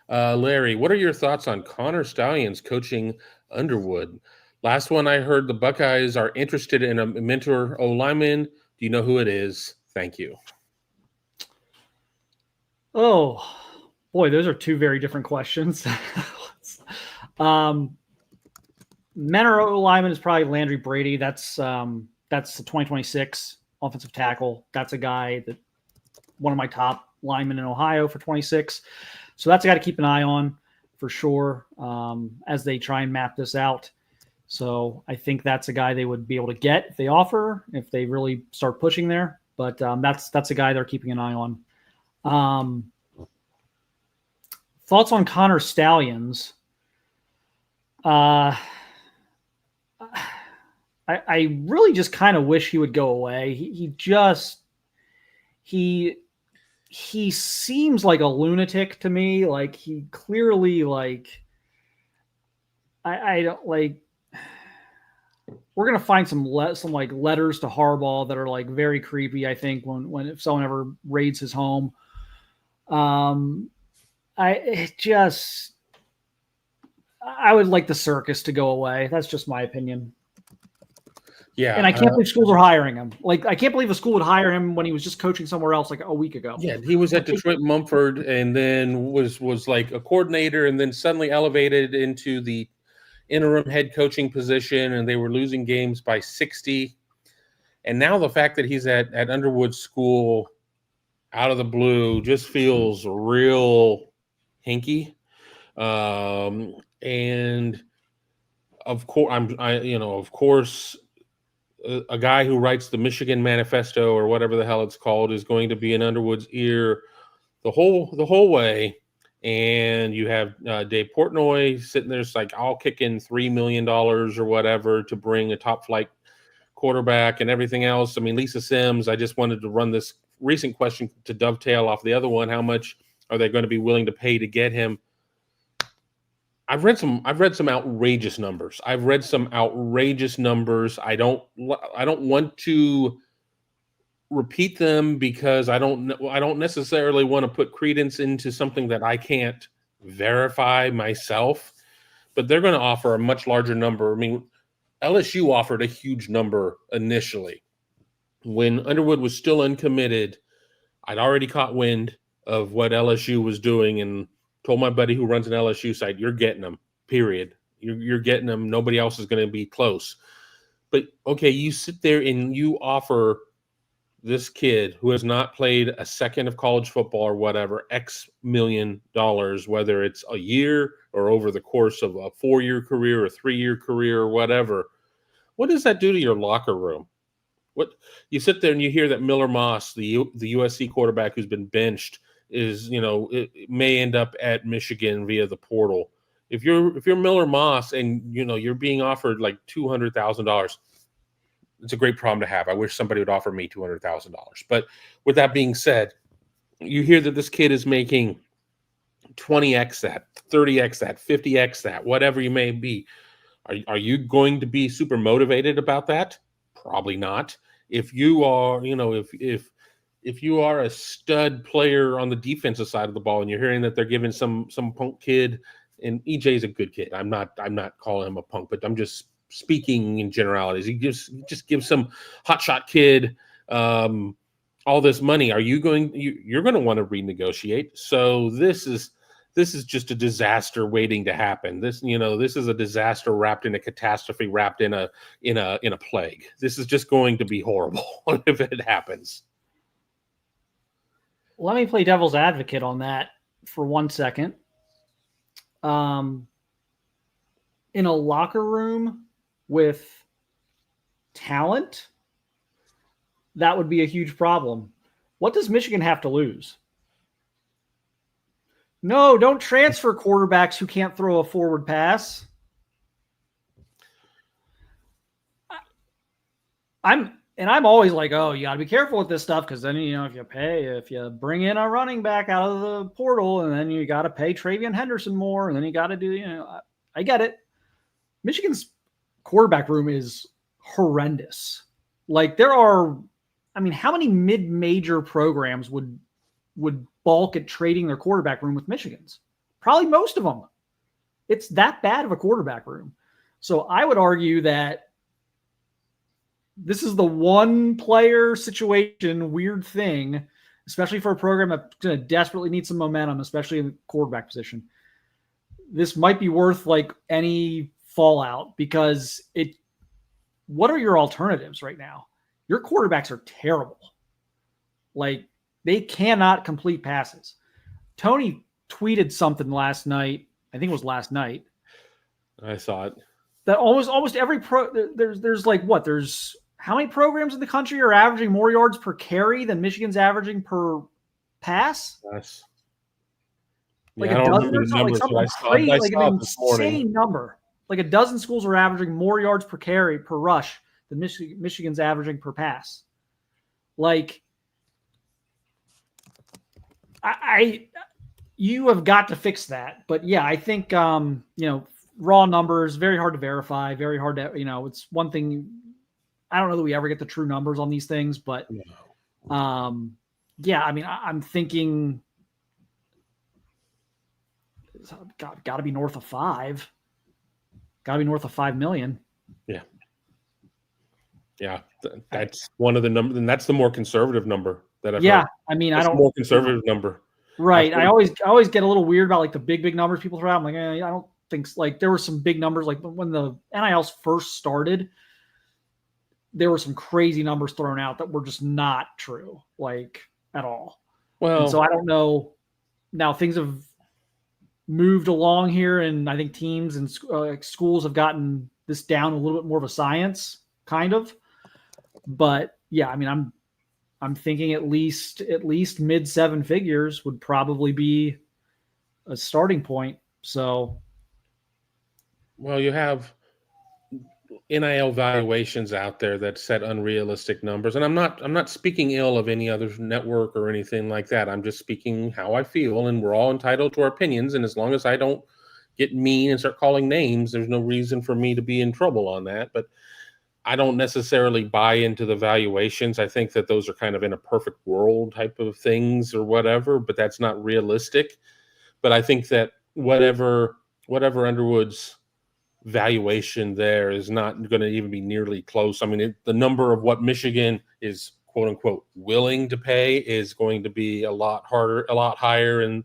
Larry, what are your thoughts on Connor Stalions coaching Underwood? Last one I heard, the Buckeyes are interested in a mentor O-lineman. Do you know who it is? Thank you. Oh, boy, those are two very different questions. Mentor O-lineman is probably Landry Brady. That's the 2026 offensive tackle. That's a guy that one of my top linemen in Ohio for 26. So that's a guy to keep an eye on for sure as they try and map this out. So I think that's a guy they would be able to get if they offer, if they really start pushing there. But that's a guy they're keeping an eye on. Thoughts on Connor Stalions? I really just kind of wish he would go away. He seems like a lunatic to me. Like he clearly I don't like. We're gonna find some like letters to Harbaugh that are like very creepy. I think if someone ever raids his home, I would like the circus to go away. That's just my opinion. Yeah, and I can't believe schools are hiring him. Like, I can't believe a school would hire him when he was just coaching somewhere else like a week ago. Yeah, he was at Detroit Mumford and then was like a coordinator and then suddenly elevated into the interim head coaching position, and they were losing games by 60. And now the fact that he's at Underwood School out of the blue just feels real hinky. And of course, a guy who writes the Michigan Manifesto or whatever the hell it's called is going to be in Underwood's ear the whole way. And you have Dave Portnoy sitting there, it's like, I'll kick in $3 million or whatever to bring a top flight quarterback and everything else. I mean, Lisa Sims, I just wanted to run this recent question to dovetail off the other one. How much are they going to be willing to pay to get him? I've read some outrageous numbers. I don't want to repeat them because I don't necessarily want to put credence into something that I can't verify myself. But they're going to offer a much larger number. I mean, LSU offered a huge number initially. When Underwood was still uncommitted, I'd already caught wind of what LSU was doing and told my buddy who runs an LSU site, you're getting them, period. You're getting them. Nobody else is going to be close. But, okay, you sit there and you offer this kid who has not played a second of college football or whatever, X million dollars, whether it's a year or over the course of a 4-year career or 3-year career or whatever, what does that do to your locker room? What you sit there and you hear that Miller Moss, the USC quarterback who's been benched, is, it may end up at Michigan via the portal. If you're Miller Moss and you're being offered like $200,000, it's a great problem to have. I wish somebody would offer me $200,000. But with that being said, you hear that this kid is making 20x that, 30x that, 50x that, whatever you may be. Are you going to be super motivated about that? Probably not. If you are, if you are a stud player on the defensive side of the ball and you're hearing that they're giving some punk kid, and EJ is a good kid. I'm not calling him a punk, but I'm just speaking in generalities. He just gives some hotshot kid all this money. You're going to want to renegotiate. So this is just a disaster waiting to happen. This is a disaster wrapped in a catastrophe, wrapped in a plague. This is just going to be horrible if it happens. Let me play devil's advocate on that for 1 second. In a locker room with talent, that would be a huge problem. What does Michigan have to lose? No, don't transfer quarterbacks who can't throw a forward pass. I'm always like, oh, you got to be careful with this stuff, because then, if you bring in a running back out of the portal, and then you got to pay Travion Henderson more, and then you got to do, I get it. Michigan's quarterback room is horrendous. Like, how many mid-major programs would balk at trading their quarterback room with Michigan's? Probably most of them. It's that bad of a quarterback room. So I would argue that this is the one player situation, weird thing, especially for a program that's going to desperately need some momentum, especially in the quarterback position. This might be worth like any fallout, because what are your alternatives right now? Your quarterbacks are terrible. Like, they cannot complete passes. Tony tweeted something last night. I think it was last night. I saw it. That almost every there's like what? There's how many programs in the country are averaging more yards per carry than Michigan's averaging per pass? Yes. Like I a don't dozen remember or the something, numbers, something but I crazy, saw like it an this morning. insane number. Like a dozen schools are averaging more yards per carry per rush than Michigan's averaging per pass. Like, you have got to fix that. But yeah, I think raw numbers, very hard to verify, very hard to, it's one thing. I don't know that we ever get the true numbers on these things, but yeah, I'm thinking got to be north of 5. Got to be north of 5 million. Yeah. Yeah. That's one of the numbers, and that's the more conservative number that I've heard. That's a more conservative number. Right. I always get a little weird about like the big numbers people throw out. I'm like, I don't think like there were some big numbers. Like when the NILs first started, there were some crazy numbers thrown out that were just not true, like at all. Well, and so I don't know. Now things have moved along here, and I think teams and schools have gotten this down a little bit more of a science, kind of. But yeah, I'm thinking at least mid 7 figures would probably be a starting point. So, well, you have NIL valuations out there that set unrealistic numbers, and I'm not speaking ill of any other network or anything like that. I'm just speaking how I feel, and we're all entitled to our opinions. And as long as I don't get mean and start calling names, there's no reason for me to be in trouble on that. But I don't necessarily buy into the valuations. I think that those are kind of in a perfect world type of things or whatever, but that's not realistic. But I think that whatever Underwood's valuation there is not going to even be nearly close. The number of what Michigan is quote unquote willing to pay is going to be a lot higher. And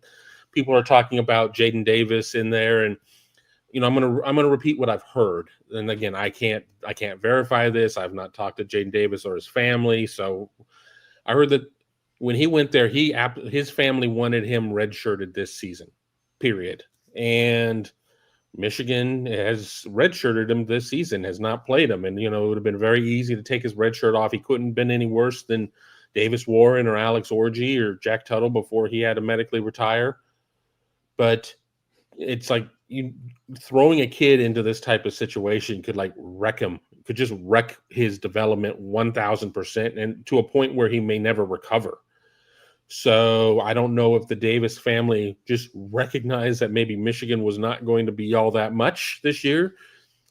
people are talking about Jaden Davis in there, and I'm gonna repeat what I've heard. And again, I can't verify this. I've not talked to Jaden Davis or his family, so I heard that when he went there, his family wanted him redshirted this season, period. And Michigan has redshirted him this season, has not played him. And, it would have been very easy to take his red shirt off. He couldn't have been any worse than Davis Warren or Alex Orji or Jack Tuttle before he had to medically retire. But it's like throwing a kid into this type of situation could wreck him, could just wreck his development 1,000% and to a point where he may never recover. So I don't know if the Davis family just recognized that maybe Michigan was not going to be all that much this year,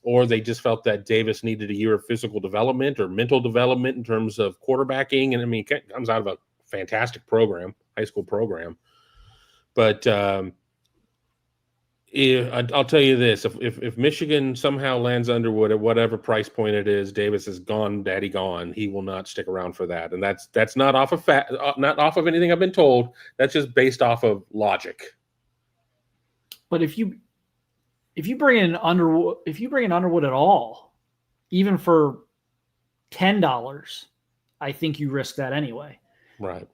or they just felt that Davis needed a year of physical development or mental development in terms of quarterbacking. And he comes out of a fantastic program, high school program. But I'll tell you this: if Michigan somehow lands Underwood at whatever price point it is, Davis is gone, daddy gone. He will not stick around for that, and that's not off of not off of anything I've been told. That's just based off of logic. But if you bring in Underwood at all, even for $10, I think you risk that anyway. Right.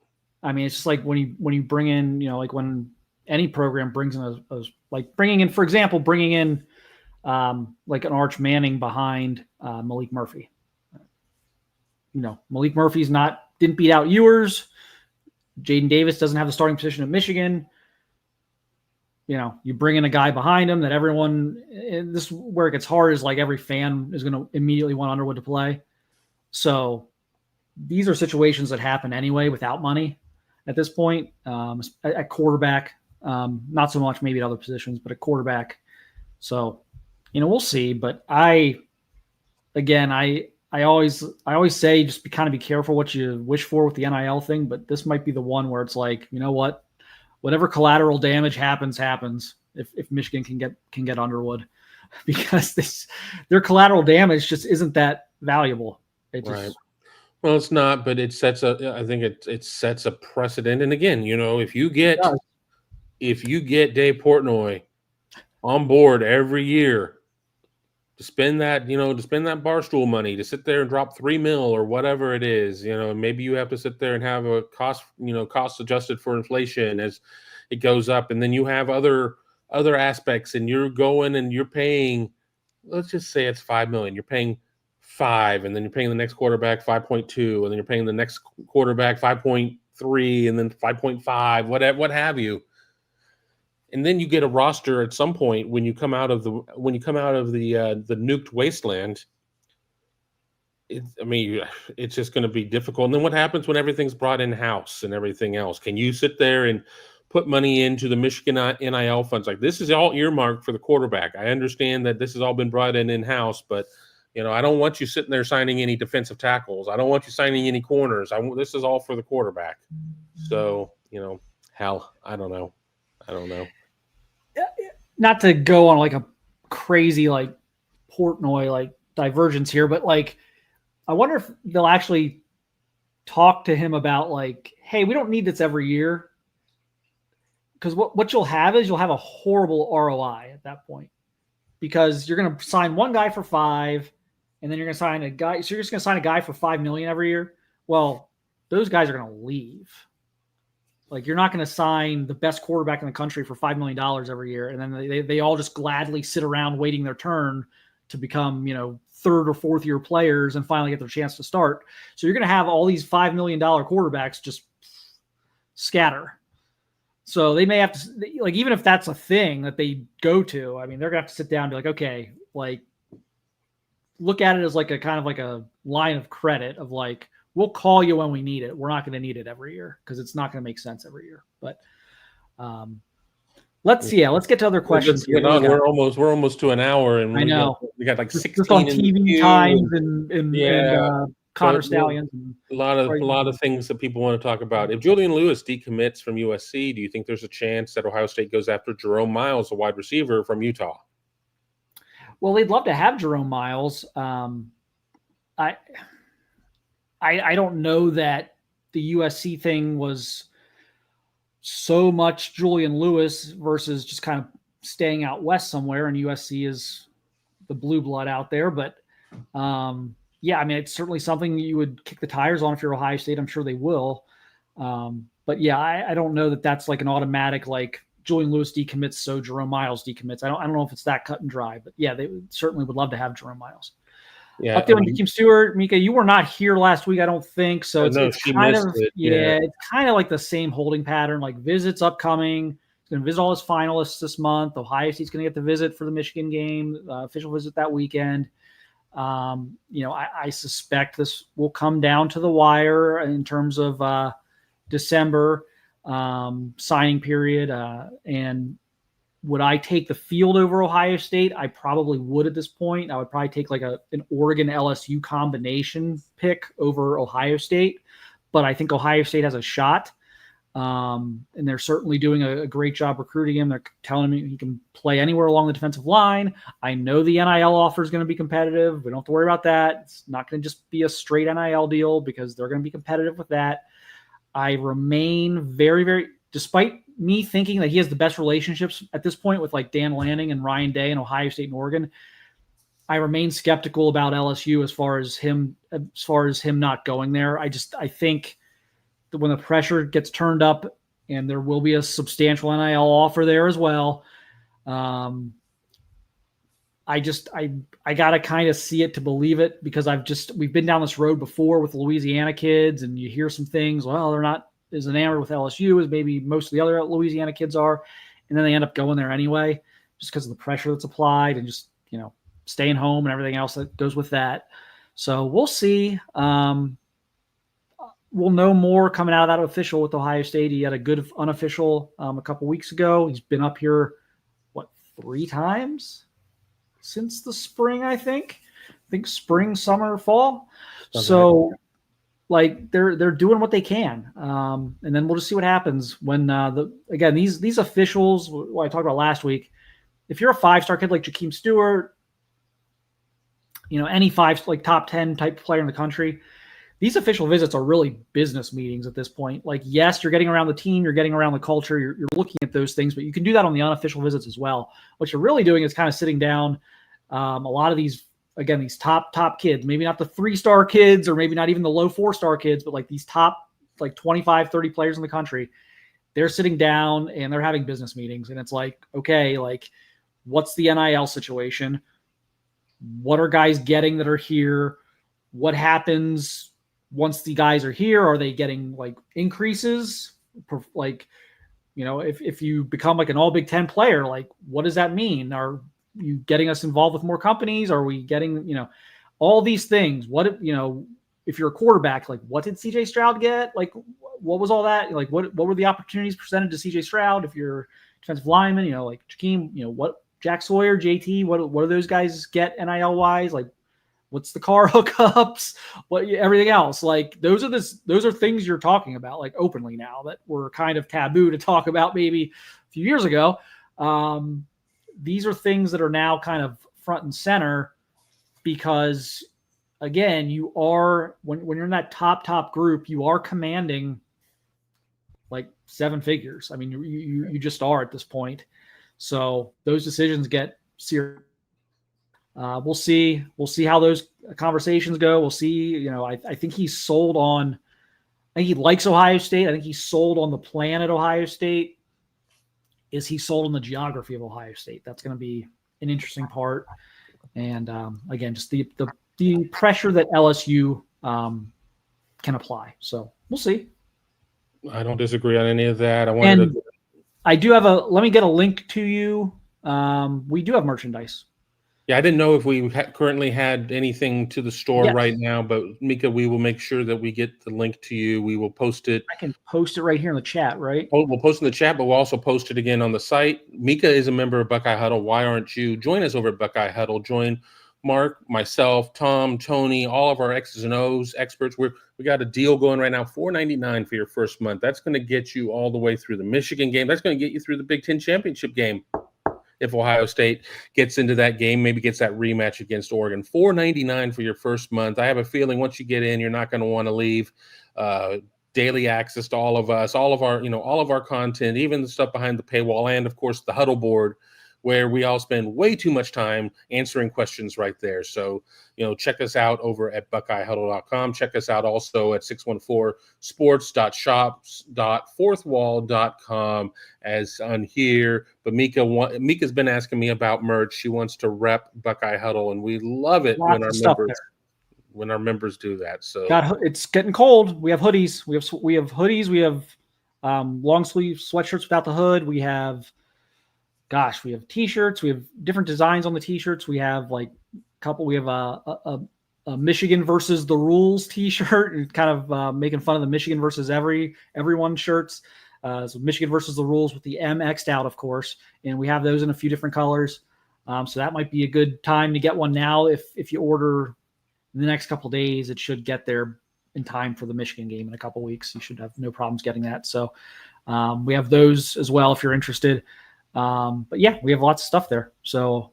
I mean, it's just like when you bring in, when any program brings in bringing in like an Arch Manning behind Malik Murphy. Malik Murphy's didn't beat out Ewers. Jaden Davis doesn't have the starting position at Michigan. You bring in a guy behind him that everyone, this is where it gets hard, is like every fan is going to immediately want Underwood to play. So these are situations that happen anyway without money at this point. At quarterback, not so much maybe at other positions, but at quarterback. So, we'll see. But I always say just be careful what you wish for with the NIL thing. But this might be the one where it's like, you know what? Whatever collateral damage happens if Michigan can get Underwood, because their collateral damage just isn't that valuable. Right. Well, it's not, but I think it sets a precedent. And again, if you get Dave Portnoy on board every year to spend that barstool money to sit there and drop $3 million or whatever it is, maybe you have to sit there and have a cost adjusted for inflation as it goes up. And then you have other aspects, and you're going and you're paying, let's just say it's $5 million. You're paying 5, and then you're paying the next quarterback 5.2, and then you're paying the next quarterback 5.3, and then 5.5, what have you. And then you get a roster at some point when you come out of the nuked wasteland. It's just going to be difficult. And then what happens when everything's brought in house and everything else? Can you sit there and put money into the Michigan NIL funds? Like, this is all earmarked for the quarterback. I understand that this has all been brought in house, but I don't want you sitting there signing any defensive tackles. I don't want you signing any corners. This is all for the quarterback. So, hell, I don't know. Not to go on like a crazy Portnoy divergence here, but I wonder if they'll actually talk to him about hey, we don't need this every year, because what you'll have a horrible ROI at that point, because you're going to sign one guy for 5, and then you're going to sign a guy. So you're just going to sign a guy for $5 million every year. Well, those guys are going to leave. You're not going to sign the best quarterback in the country for $5 million every year, and then they all just gladly sit around waiting their turn to become, third or fourth year players and finally get their chance to start. So you're going to have all these $5 million quarterbacks just scatter. So they may have to, even if that's a thing that they go to, they're going to have to sit down and be like, okay, look at it as a kind of a line of credit of we'll call you when we need it. We're not going to need it every year because it's not going to make sense every year. But let's get to other questions. We're almost to an hour, and I know we got 16 just on TV times and Connor Stalions. A lot of things that people want to talk about. If Julian Lewis decommits from USC, do you think there's a chance that Ohio State goes after Jerome Miles, a wide receiver from Utah? Well, they'd love to have Jerome Miles. I don't know that the USC thing was so much Julian Lewis versus just kind of staying out west somewhere, and USC is the blue blood out there. But yeah, I mean, it's certainly something you would kick the tires on if you're Ohio State. I'm sure they will. But yeah, I don't know that that's like an automatic, like Julian Lewis decommits, so Jerome Miles decommits. I don't know if it's that cut and dry, but yeah, they certainly would love to have Jerome Miles. Yeah. Update on Jakeem Stewart. Mika, you were not here last week, I don't think. So it's kind of it's kind of like the same holding pattern, like visits upcoming. He's going to visit all his finalists this month. Ohio State's going to get the visit for the Michigan game, official visit that weekend. I suspect this will come down to the wire in terms of December signing period. And would I take the field over Ohio State? I probably would at this point. I would probably take like an Oregon LSU combination pick over Ohio State, but I think Ohio State has a shot. And they're certainly doing a great job recruiting him. They're telling him he can play anywhere along the defensive line. I know the NIL offer is going to be competitive. We don't have to worry about that. It's not going to just be a straight NIL deal because they're going to be competitive with that. I remain very, very, despite me thinking that he has the best relationships at this point with like Dan Lanning and Ryan Day and Ohio State and Oregon, I remain skeptical about LSU as far as him not going there. I think that when the pressure gets turned up and there will be a substantial NIL offer there as well, I got to kind of see it to believe it because we've been down this road before with Louisiana kids and you hear some things, well, they're not as enamored with LSU as maybe most of the other Louisiana kids are. And then they end up going there anyway, just because of the pressure that's applied and just, staying home and everything else that goes with that. So we'll see. We'll know more coming out of that official with Ohio State. He had a good unofficial a couple weeks ago. He's been up here, 3 times since the spring, I think spring, summer, fall. So like they're doing what they can. And then we'll just see what happens when these officials, what I talked about last week, if you're a 5-star kid like Jakeem Stewart, any 5 like top 10 type player in the country, these official visits are really business meetings at this point. Like, yes, you're getting around the team, you're getting around the culture, you're looking at those things, but you can do that on the unofficial visits as well. What you're really doing is kind of sitting down. A lot of these top kids, maybe not the 3-star kids or maybe not even the low 4-star kids, but like these top like 25, 30 players in the country, they're sitting down and they're having business meetings. And it's like, okay, like what's the NIL situation? What are guys getting that are here? What happens once the guys are here? Are they getting like increases? Like, if you become like an all Big Ten player, like what does that mean? Are you getting us involved with more companies? Are we getting, all these things? What, if you're a quarterback, like what did CJ Stroud get? Like, what was all that? Like, what were the opportunities presented to CJ Stroud? If you're defensive lineman, like Jakeem, what Jack Sawyer, JT, what do those guys get NIL wise? Like, what's the car hookups? What everything else? Like, those are things you're talking about like openly now that were kind of taboo to talk about maybe a few years ago. These are things that are now kind of front and center because, again, you are when you're in that top group, you are commanding like 7 figures. I mean, you just are at this point. So those decisions get serious. We'll see how those conversations go. We'll see. I think he's sold on. I think he likes Ohio State. I think he's sold on the plan at Ohio State. Is he sold on the geography of Ohio State? That's going to be an interesting part. And again, just the pressure that LSU can apply. So we'll see. I don't disagree on any of that. I do have let me get a link to you. We do have merchandise. Yeah, I didn't know if we currently had anything to the store right now, but Mika, we will make sure that we get the link to you. We will post it. I can post it right here in the chat, right? We'll post in the chat, but we'll also post it again on the site. Mika is a member of Buckeye Huddle. Why aren't you? Join us over at Buckeye Huddle. Join Marc, myself, Tom, Tony, all of our X's and O's experts. We got a deal going right now, $4.99 for your first month. That's going to get you all the way through the Michigan game. That's going to get you through the Big Ten championship game. If Ohio State gets into that game, maybe gets that rematch against Oregon. $4.99 for your first month. I have a feeling once you get in, you're not going to want to leave. Daily access to all of us, all of our content, even the stuff behind the paywall, and of course the huddle board where we all spend way too much time answering questions right there. So, check us out over at BuckeyeHuddle.com. Check us out also at 614sports.shops.fourthwall.com as on here. But Mika's been asking me about merch. She wants to rep Buckeye Huddle, and we love it when our members do that. So it's getting cold. We have hoodies. We have hoodies. We have long sleeve sweatshirts without the hood. We have t-shirts. We have different designs on the t-shirts. We have we have a Michigan versus the rules t-shirt, and kind of making fun of the Michigan versus everyone shirts. So Michigan versus the rules with the M X'd out, of course. And we have those in a few different colors. So that might be a good time to get one now. If you order in the next couple of days, it should get there in time for the Michigan game in a couple of weeks. You should have no problems getting that. So we have those as well if you're interested. But yeah, we have lots of stuff there. So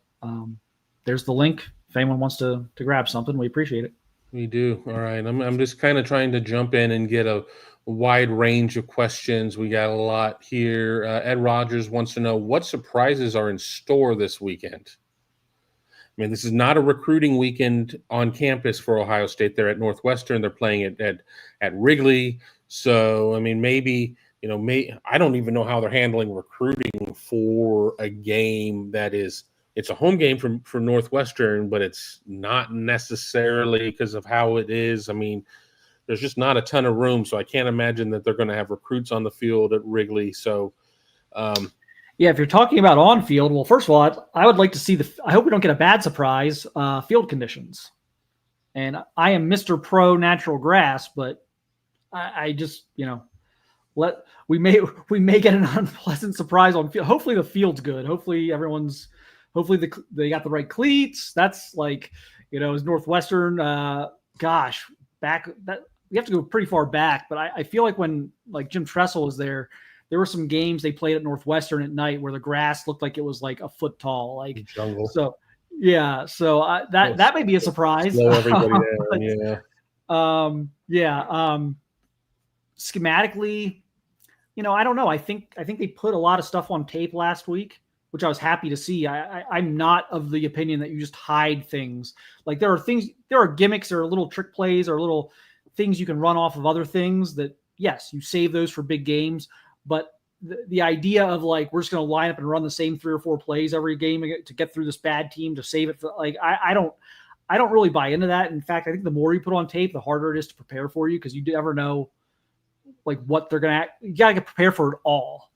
there's the link. If anyone wants to grab something, we appreciate it. We do. All right. I'm just kind of trying to jump in and get a wide range of questions. We got a lot here. Ed Rogers wants to know what surprises are in store this weekend. I mean, this is not a recruiting weekend on campus for Ohio State. They're at Northwestern. They're playing at Wrigley. So, I mean, maybe, I don't even know how they're handling recruiting for a game that is, it's a home game for Northwestern, but it's not necessarily because of how it is. I mean, there's just not a ton of room, so I can't imagine that they're going to have recruits on the field at Wrigley. So, yeah, if you're talking about on field, well, first of all, I would like to see I hope we don't get a bad surprise, field conditions. And I am Mr. Pro natural grass, but I just, we may get an unpleasant surprise on field. Hopefully the field's good. Hopefully they got the right cleats. That's is Northwestern, back that we have to go pretty far back, but I feel like when Jim Tressel was there were some games they played at Northwestern at night where the grass looked like it was a foot tall, jungle. So yeah, so that may be a surprise. Slow everybody down. Schematically, I don't know. I think they put a lot of stuff on tape last week, which I was happy to see. I'm not of the opinion that you just hide things. There are gimmicks, there are little trick plays or little things you can run off of other things that, yes, you save those for big games. But the idea of we're just going to line up and run the same 3 or 4 plays every game to get through this bad team to save it for I don't really buy into that. In fact, I think the more you put on tape, the harder it is to prepare for you, because you never know what they're going to you got to get prepared for it all.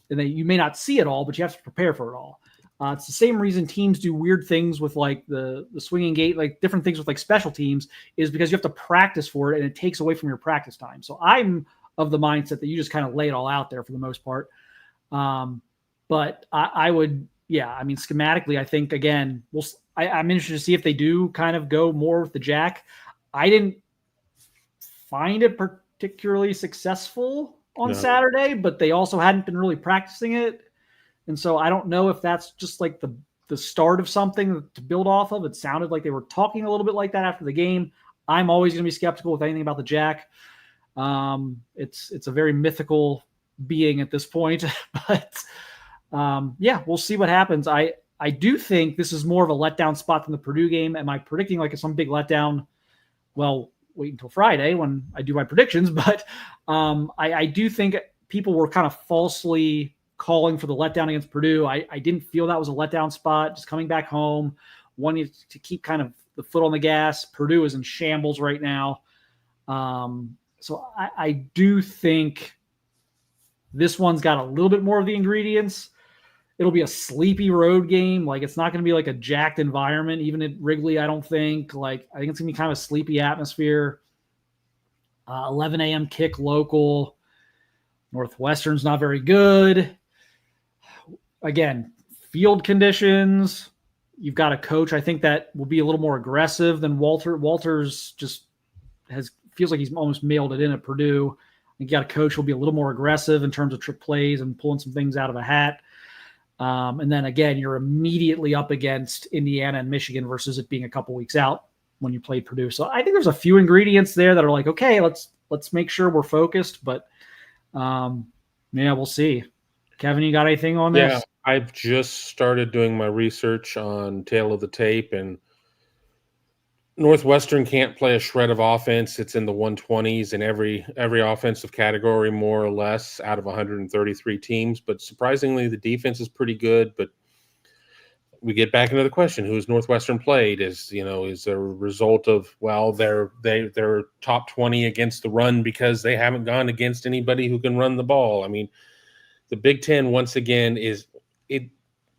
And then you may not see it all, but you have to prepare for it all. It's the same reason teams do weird things with the swinging gate, different things with special teams, is because you have to practice for it and it takes away from your practice time. So I'm of the mindset that you just kind of lay it all out there for the most part. But I would, schematically, I think, again, I'm interested to see if they do kind of go more with the jack. I didn't find it particularly successful on Saturday, but they also hadn't been really practicing it. And so I don't know if that's just the start of something to build off of. It sounded like they were talking a little bit like that after the game. I'm always going to be skeptical with anything about the jack. It's a very mythical being at this point, but we'll see what happens. I do think this is more of a letdown spot than the Purdue game. Am I predicting some big letdown? Well, wait until Friday when I do my predictions, but I do think people were kind of falsely calling for the letdown against Purdue. I didn't feel that was a letdown spot, just coming back home, wanting to keep kind of the foot on the gas. Purdue is in shambles right now. So I do think this one's got a little bit more of the ingredients. It'll be a sleepy road game. It's not going to be a jacked environment, even at Wrigley, I don't think. I think it's going to be kind of a sleepy atmosphere. 11 a.m. kick local. Northwestern's not very good. Again, field conditions. You've got a coach, I think, that will be a little more aggressive than Walter. Walter's just feels like he's almost mailed it in at Purdue. You got a coach who will be a little more aggressive in terms of trick plays and pulling some things out of a hat. And then again, you're immediately up against Indiana and Michigan versus it being a couple weeks out when you played Purdue. So I think there's a few ingredients there that are okay, let's make sure we're focused. But we'll see. Kevin, you got anything on this? Yeah, I've just started doing my research on tail of the tape, and Northwestern can't play a shred of offense. It's in the 120s in every offensive category, more or less, out of 133 teams. But surprisingly, the defense is pretty good. But we get back into the question: who has Northwestern played? Is a result of they're top 20 against the run because they haven't gone against anybody who can run the ball. I mean, the Big Ten once again is it.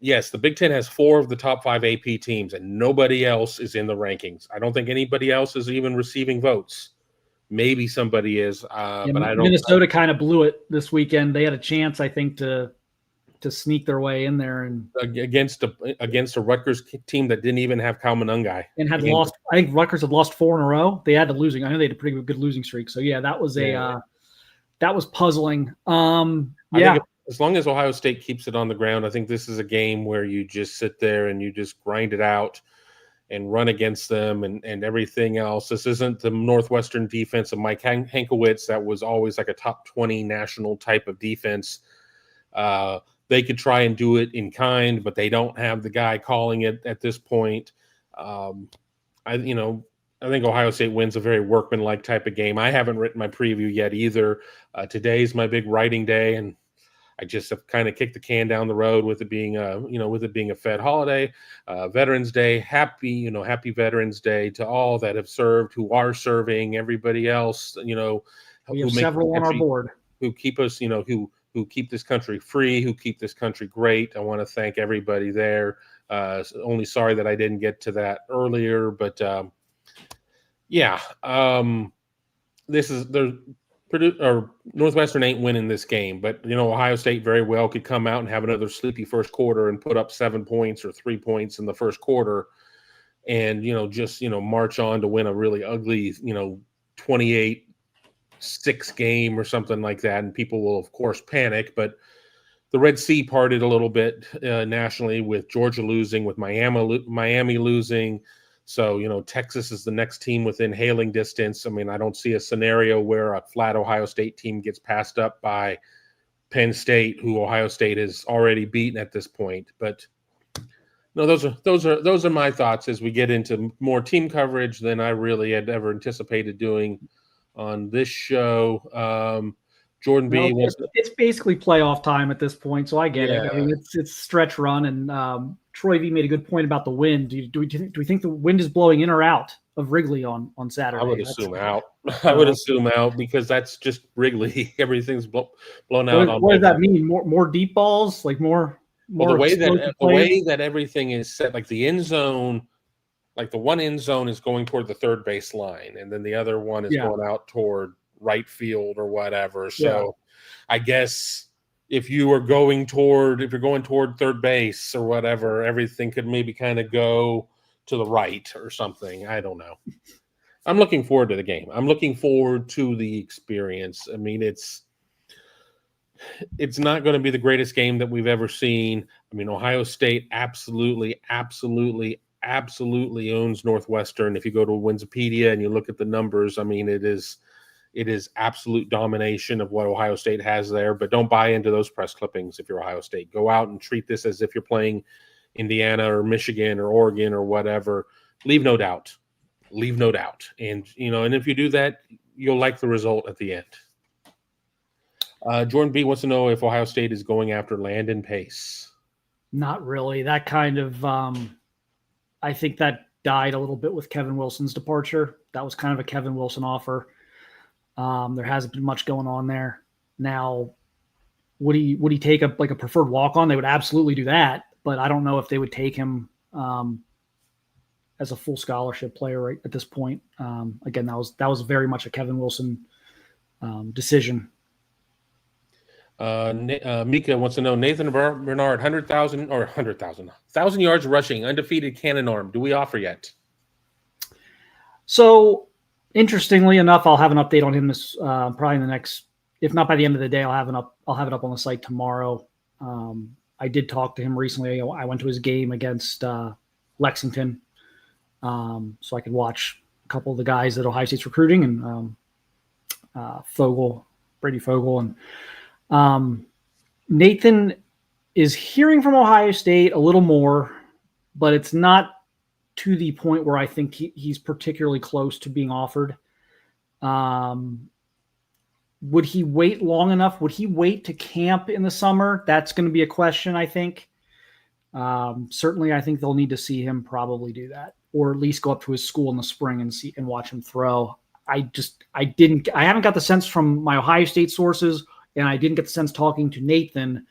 Yes, the Big Ten has 4 of the top 5 AP teams, and nobody else is in the rankings. I don't think anybody else is even receiving votes. Maybe somebody is, but I don't. Minnesota kind of blew it this weekend. They had a chance, I think, to sneak their way in there and against a Rutgers team that didn't even have Kalmanungai and had lost. I think Rutgers had lost 4 in a row. They had to losing. I know they had a pretty good losing streak. So yeah, that was that was puzzling. I think as long as Ohio State keeps it on the ground, I think this is a game where you just sit there and you just grind it out and run against them and everything else. This isn't the Northwestern defense of Mike Hankiewicz that was always like a top 20 national type of defense. They could try and do it in kind, but they don't have the guy calling it at this point. I think Ohio State wins a very workmanlike type of game. I haven't written my preview yet either. Today's my big writing day, and I just have kind of kicked the can down the road with it being a Fed holiday, Veterans Day. Happy Veterans Day to all that have served, who are serving, everybody else. We have several on our board who keep us, who keep this country free, who keep this country great. I want to thank everybody there. Only sorry that I didn't get to that earlier, but Northwestern ain't winning this game, but Ohio State very well could come out and have another sleepy first quarter and put up 7 points or 3 points in the first quarter, and march on to win a really ugly 28-6 game or something like that, and people will of course panic. But the Red Sea parted a little bit nationally with Georgia losing, with Miami losing. So, Texas is the next team within hailing distance. I mean, I don't see a scenario where a flat Ohio State team gets passed up by Penn State, who Ohio State has already beaten at this point. But no, those are my thoughts as we get into more team coverage than I really had ever anticipated doing on this show. Jordan B. It's basically playoff time at this point, so I get it. I mean, it's stretch run, and Troy V made a good point about the wind. Do we think the wind is blowing in or out of Wrigley on Saturday? I would assume out. I would assume out because that's just Wrigley. Everything's blown out. What does that mean? More deep balls, like more. The way that everything is set, like the end zone. Like the one end zone is going toward the third base line, and then the other one is going out toward right field or whatever. So I guess if you're going toward third base or whatever, everything could maybe kind of go to the right or something. I don't know. I'm looking forward to the game. I'm looking forward to the experience. I mean, it's not going to be the greatest game that we've ever seen. I mean, Ohio State absolutely owns Northwestern. If you go to Wikipedia and you look at the numbers, I mean, it is absolute domination of what Ohio State has there. But don't buy into those press clippings if you're Ohio State. Go out and treat this as if you're playing Indiana or Michigan or Oregon or whatever. Leave no doubt. And and if you do that, you'll like the result at the end. Jordan B wants to know if Ohio State is going after Landon Pace. Not really. That kind of I think that died a little bit with Kevin Wilson's departure. That was kind of a Kevin Wilson offer. There hasn't been much going on there. Now, would he take a preferred walk-on? They would absolutely do that, but I don't know if they would take him as a full scholarship player right at this point. Again, that was very much a Kevin Wilson decision. Mika wants to know, Nathan Bernard, 1,000 yards rushing, undefeated cannon arm. Do we offer yet? So, interestingly enough, I'll have an update on him this probably in the next, if not by the end of the day, I'll have it up on the site tomorrow. I did talk to him recently. I went to his game against Lexington, so I could watch a couple of the guys that Ohio State's recruiting, and Brady Fogel, and Nathan is hearing from Ohio State a little more, but it's not to the point where I think he's particularly close to being offered. Would he wait long enough? Would he wait to camp in the summer? That's going to be a question, I think. Certainly, I think they'll need to see him probably do that, or at least go up to his school in the spring and watch him throw. I haven't got the sense from my Ohio State sources, and I didn't get the sense talking to Nathan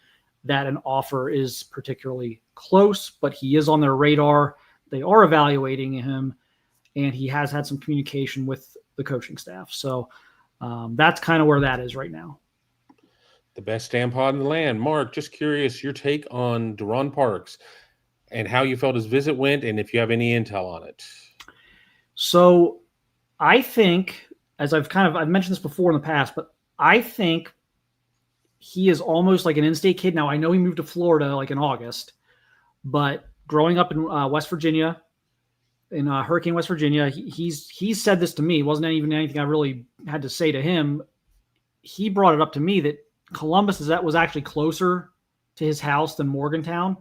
that an offer is particularly close, but he is on their radar. They are evaluating him, and he has had some communication with the coaching staff. So that's kind of where that is right now. The best stampod in the land. Marc, just curious, your take on Donovan Parks and how you felt his visit went, and if you have any intel on it. So I think, as I've mentioned this before in the past, but I think he is almost like an in-state kid. Now, I know he moved to Florida like in August, but growing up in West Virginia, in Hurricane, West Virginia, he's said this to me. It wasn't even anything I really had to say to him. He brought it up to me that Columbus was actually closer to his house than Morgantown.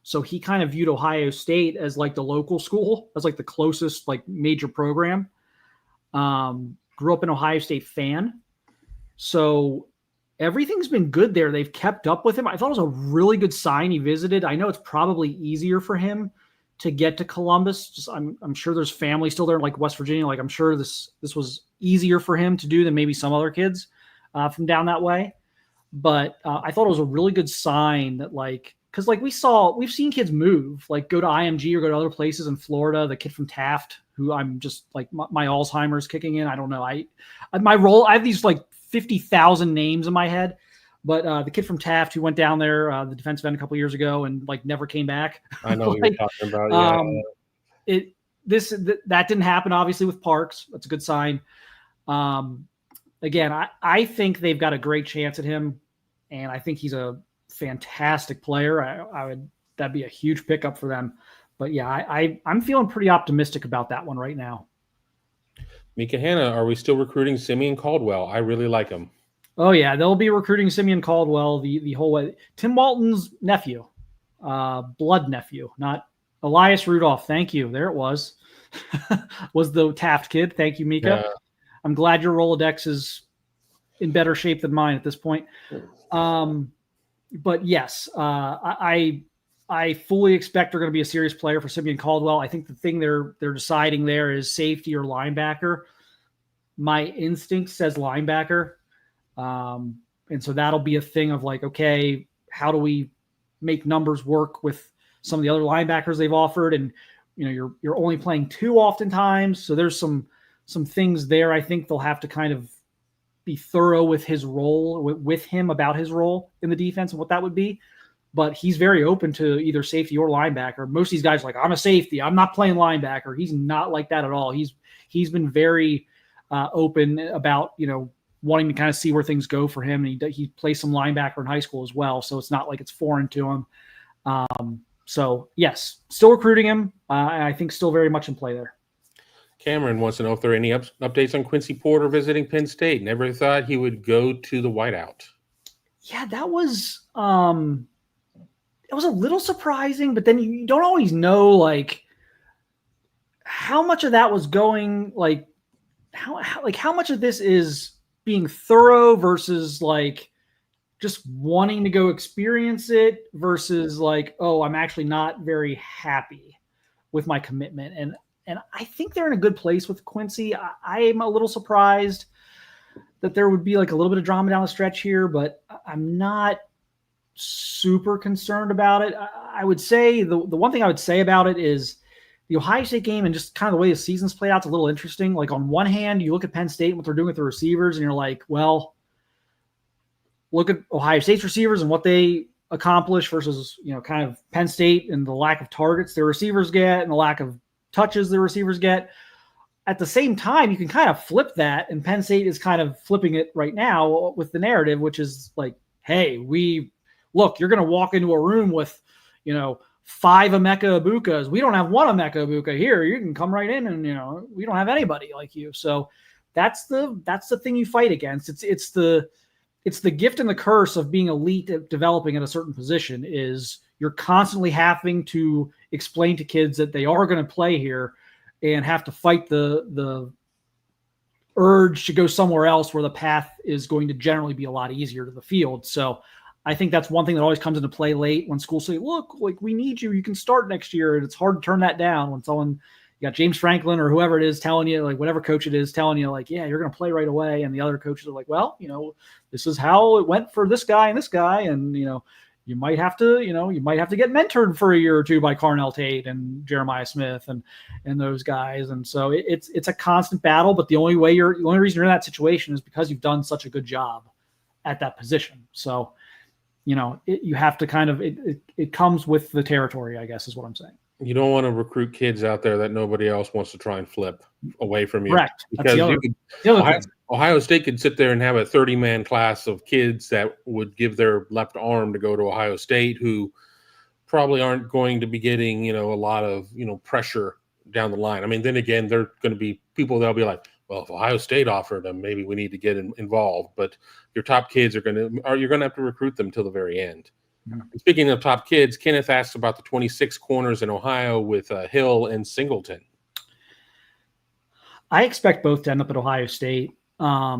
So he kind of viewed Ohio State as like the local school, as like the closest like major program. Grew up an Ohio State fan. So everything's been good there. They've kept up with him. I thought it was a really good sign he visited. I know it's probably easier for him to get to Columbus. I'm sure there's family still there, like West Virginia. Like I'm sure this was easier for him to do than maybe some other kids from down that way. But I thought it was a really good sign that because we've seen kids move, like go to IMG or go to other places in Florida. The kid from Taft, who I'm just like my Alzheimer's kicking in. I don't know. I have these like 50,000 names in my head, but the kid from Taft who went down there, the defensive end a couple years ago and like never came back. I know what you're talking about. Yeah. That didn't happen obviously with Parks. That's a good sign. Again, I think they've got a great chance at him, and I think he's a fantastic player. That'd be a huge pickup for them. But yeah, I'm feeling pretty optimistic about that one right now. Mika Hanna, are we still recruiting Simeon Caldwell? I really like him. Oh yeah, they'll be recruiting Simeon Caldwell the whole way. Tim Walton's nephew, blood nephew, not Elias Rudolph. Thank you. There it was. Was the Taft kid. Thank you, Mika. Yeah. I'm glad your Rolodex is in better shape than mine at this point. But yes, I fully expect they're going to be a serious player for Simeon Caldwell. I think the thing they're deciding there is safety or linebacker. My instinct says linebacker. And so that'll be a thing of like, okay, how do we make numbers work with some of the other linebackers they've offered? And, you're only playing two oftentimes. So there's some things there. I think they'll have to kind of be thorough with his role, with him about his role in the defense and what that would be. But he's very open to either safety or linebacker. Most of these guys are like, I'm a safety. I'm not playing linebacker. He's not like that at all. He's been very open about, wanting to kind of see where things go for him. And he plays some linebacker in high school as well. So it's not like it's foreign to him. So yes, still recruiting him. I think still very much in play there. Cameron wants to know if there are any updates on Quincy Porter visiting Penn State. Never thought he would go to the whiteout. Yeah, that was it was a little surprising, but then you don't always know like how much of that was going like how much of this is being thorough versus like just wanting to go experience it versus like, oh, I'm actually not very happy with my commitment. And I think they're in a good place with Quincy. I'm a little surprised that there would be like a little bit of drama down the stretch here, but I'm not super concerned about it. I would say the one thing I would say about it is the Ohio State game and just kind of the way the season's played out is a little interesting. Like on one hand, you look at Penn State and what they're doing with the receivers, and you're like, well, look at Ohio State's receivers and what they accomplish versus, kind of Penn State and the lack of targets their receivers get and the lack of touches their receivers get. At the same time, you can kind of flip that, and Penn State is kind of flipping it right now with the narrative, which is like, hey, you're going to walk into a room with, 5 Emeka Ibukas. We don't have one Emeka Ibuka here. You can come right in and, we don't have anybody like you. So that's the thing you fight against. It's the it's the gift and the curse of being elite at developing at a certain position is you're constantly having to explain to kids that they are going to play here and have to fight the urge to go somewhere else where the path is going to generally be a lot easier to the field. So I think that's one thing that always comes into play late when schools say, look, like we need you, you can start next year. And it's hard to turn that down when someone, you got James Franklin or whoever it is telling you, like whatever coach it is telling you like, yeah, you're going to play right away. And the other coaches are like, well, this is how it went for this guy and this guy. And, you might have to get mentored for a year or two by Carnell Tate and Jeremiah Smith and those guys. And so it's a constant battle, but the only reason you're in that situation is because you've done such a good job at that position. So, you have to kind of, it comes with the territory, I guess is what I'm saying. You don't want to recruit kids out there that nobody else wants to try and flip away from you. Correct. Because Ohio State could sit there and have a 30-man class of kids that would give their left arm to go to Ohio State who probably aren't going to be getting, a lot of, pressure down the line. I mean, then again, they're going to be people that'll be like, well, if Ohio State offered them, maybe we need to get involved. But your top kids you're going to have to recruit them till the very end. Mm-hmm. Speaking of top kids, Kenneth asks about the 26 corners in Ohio with Hill and Singleton. I expect both to end up at Ohio State. I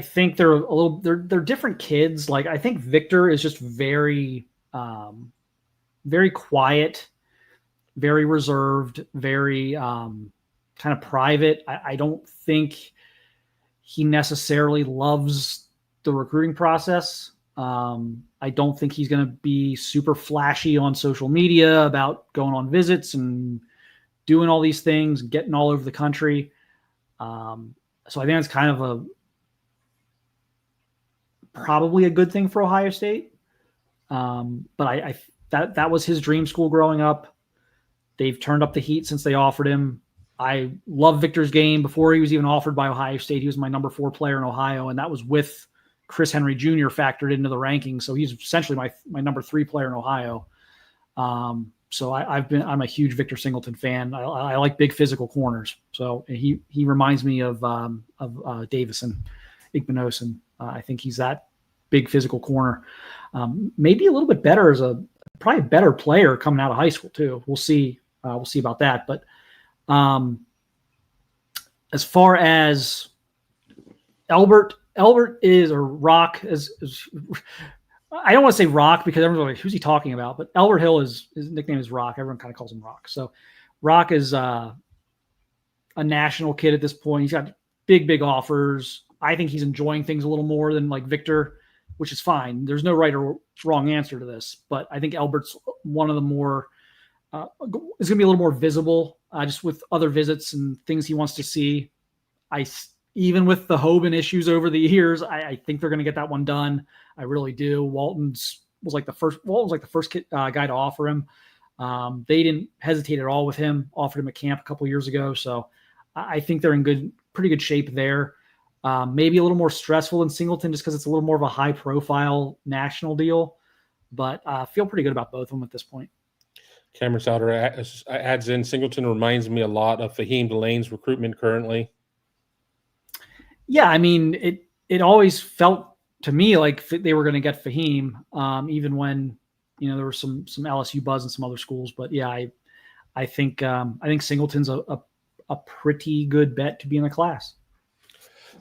think they're different kids. Like I think Victor is just very, very quiet, very reserved, very kind of private. I don't think he necessarily loves the recruiting process. I don't think he's going to be super flashy on social media about going on visits and doing all these things, getting all over the country. So I think it's kind of probably a good thing for Ohio State. But that was his dream school growing up. They've turned up the heat since they offered him. I love Victor's game before he was even offered by Ohio State. He was my number 4 player in Ohio, and that was with Chris Henry Jr. factored into the rankings. So he's essentially my number 3 player in Ohio. So I'm a huge Victor Singleton fan. I like big physical corners. So he reminds me of Davison, Igbenogson. I think he's that big physical corner. Maybe a little bit better probably a better player coming out of high school too. We'll see. We'll see about that. But as far as Elbert is, or Rock is I don't want to say Rock because everyone's like, who's he talking about? But Albert Hill his nickname is Rock. Everyone kind of calls him Rock. So Rock is a national kid at this point. He's got big offers. I think he's enjoying things a little more than like Victor, which is fine. There's no right or wrong answer to this, but I think Albert's one of the more is going to be a little more visible just with other visits and things he wants to see. Even with the Hoban issues over the years, I think they're going to get that one done. I really do. Walton was like the first guy to offer him. They didn't hesitate at all with him. Offered him a camp a couple years ago, so I think they're in pretty good shape there. Maybe a little more stressful than Singleton, just because it's a little more of a high-profile national deal. But I feel pretty good about both of them at this point. Cameron Souter adds in, Singleton reminds me a lot of Fahim Delane's recruitment currently. Yeah, I mean, it always felt to me like they were going to get Fahim, even when there was some LSU buzz in some other schools. But yeah, I think Singleton's a pretty good bet to be in the class.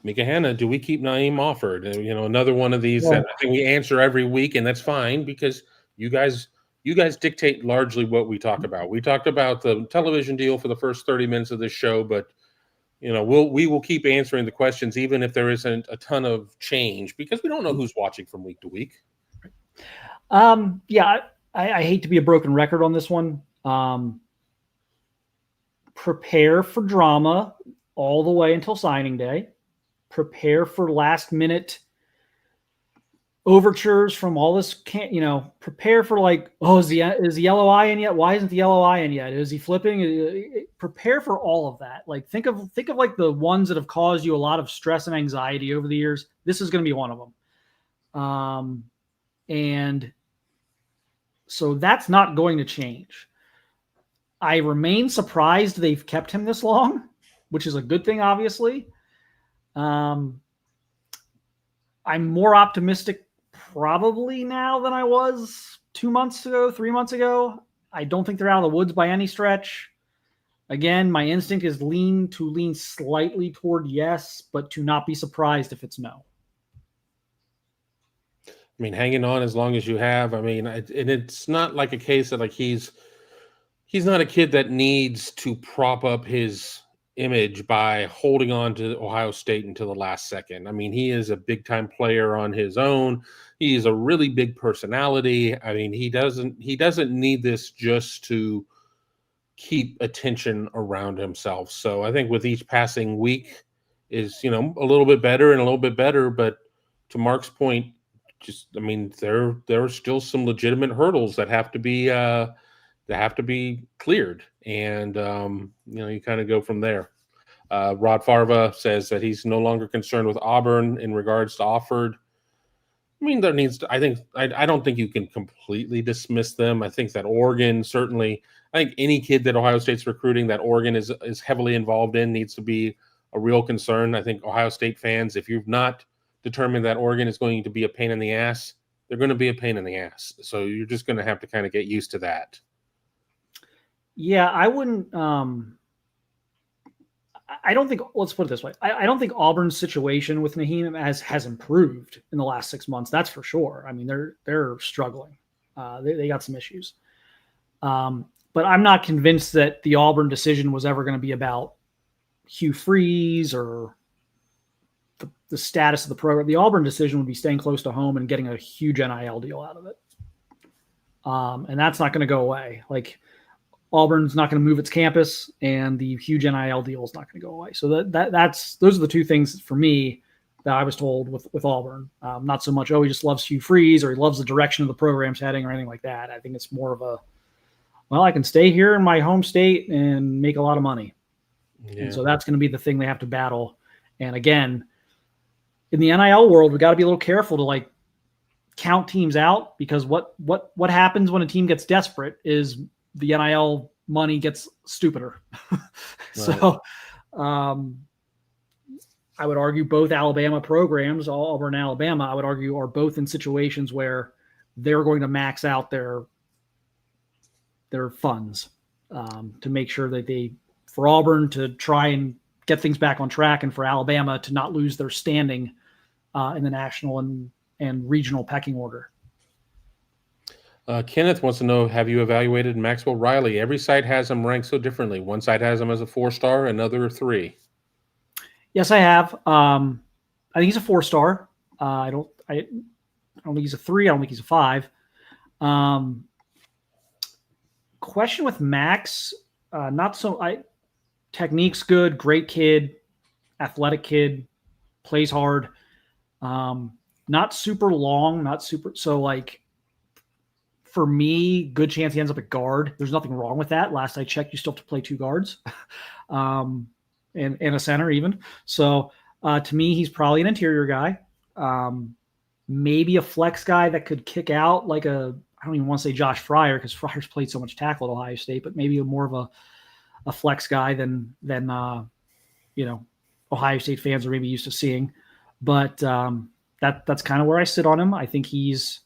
Mika Hanna, do we keep Naim offered? Another one of these that I think we answer every week, and that's fine because you guys dictate largely what we talk about. We talked about the television deal for the first 30 minutes of this show, but we will keep answering the questions even if there isn't a ton of change because we don't know who's watching from week to week. Yeah, I hate to be a broken record on this one. Prepare for drama all the way until signing day. Prepare for last minute overtures from all this. Prepare for like, is the yellow eye in yet? Why isn't the yellow eye in yet? Is he flipping? Prepare for all of that. Like think of like the ones that have caused you a lot of stress and anxiety over the years. This is going to be one of them. And so that's not going to change. I remain surprised they've kept him this long, which is a good thing, obviously. I'm more optimistic probably now than I was 2 months ago, 3 months ago. I don't think they're out of the woods by any stretch. Again, my instinct is lean slightly toward yes, but to not be surprised if it's no. I mean, hanging on as long as you have. I mean, and it's not like a case that like he's not a kid that needs to prop up his image by holding on to Ohio State until the last second. I mean, he is a big time player on his own. He's a really big personality. I mean, he doesn't need this just to keep attention around himself. So I think with each passing week is, a little bit better and a little bit better. But to Marc's point, there are still some legitimate hurdles that have to be cleared, and you kind of go from there. Rod Farva says that he's no longer concerned with Auburn in regards to Offord. I mean, I don't think you can completely dismiss them. I think that Oregon certainly. I think any kid that Ohio State's recruiting that Oregon is heavily involved in needs to be a real concern. I think Ohio State fans, if you've not determined that Oregon is going to be a pain in the ass, they're going to be a pain in the ass. So you're just going to have to kind of get used to that. Yeah, I wouldn't. I don't think. Let's put it this way: I don't think Auburn's situation with Naim has improved in the last 6 months. That's for sure. I mean, they're struggling. They got some issues. But I'm not convinced that the Auburn decision was ever going to be about Hugh Freeze or the status of the program. The Auburn decision would be staying close to home and getting a huge NIL deal out of it. And that's not going to go away. Like, Auburn's not going to move its campus, and the huge NIL deal is not going to go away. So those are the two things for me that I was told with Auburn. Not so much, he just loves Hugh Freeze or he loves the direction of the program's heading or anything like that. I think it's more of I can stay here in my home state and make a lot of money. Yeah. And so that's going to be the thing they have to battle. And again, in the NIL world, we got to be a little careful to count teams out, because what happens when a team gets desperate is the NIL money gets stupider. Right. So I would argue both Alabama programs, Auburn and Alabama, I would argue are both in situations where they're going to max out their funds to make sure that for Auburn to try and get things back on track, and for Alabama to not lose their standing in the national and regional pecking order. Kenneth wants to know, have you evaluated Maxwell Riley? Every site has him ranked so differently. One site has him as a 4-star, another 3. Yes, I have. I think he's a 4-star. I don't think he's a 3. I don't think he's a 5. Question with Max, technique's good, great kid, athletic kid, plays hard. Not super long, for me, good chance he ends up at guard. There's nothing wrong with that. Last I checked, you still have to play 2 guards and a center even. So to me, he's probably an interior guy. Maybe a flex guy that could kick out I don't even want to say Josh Fryer, because Fryer's played so much tackle at Ohio State, but maybe more of a flex guy than Ohio State fans are maybe used to seeing. But that's kind of where I sit on him. I think he's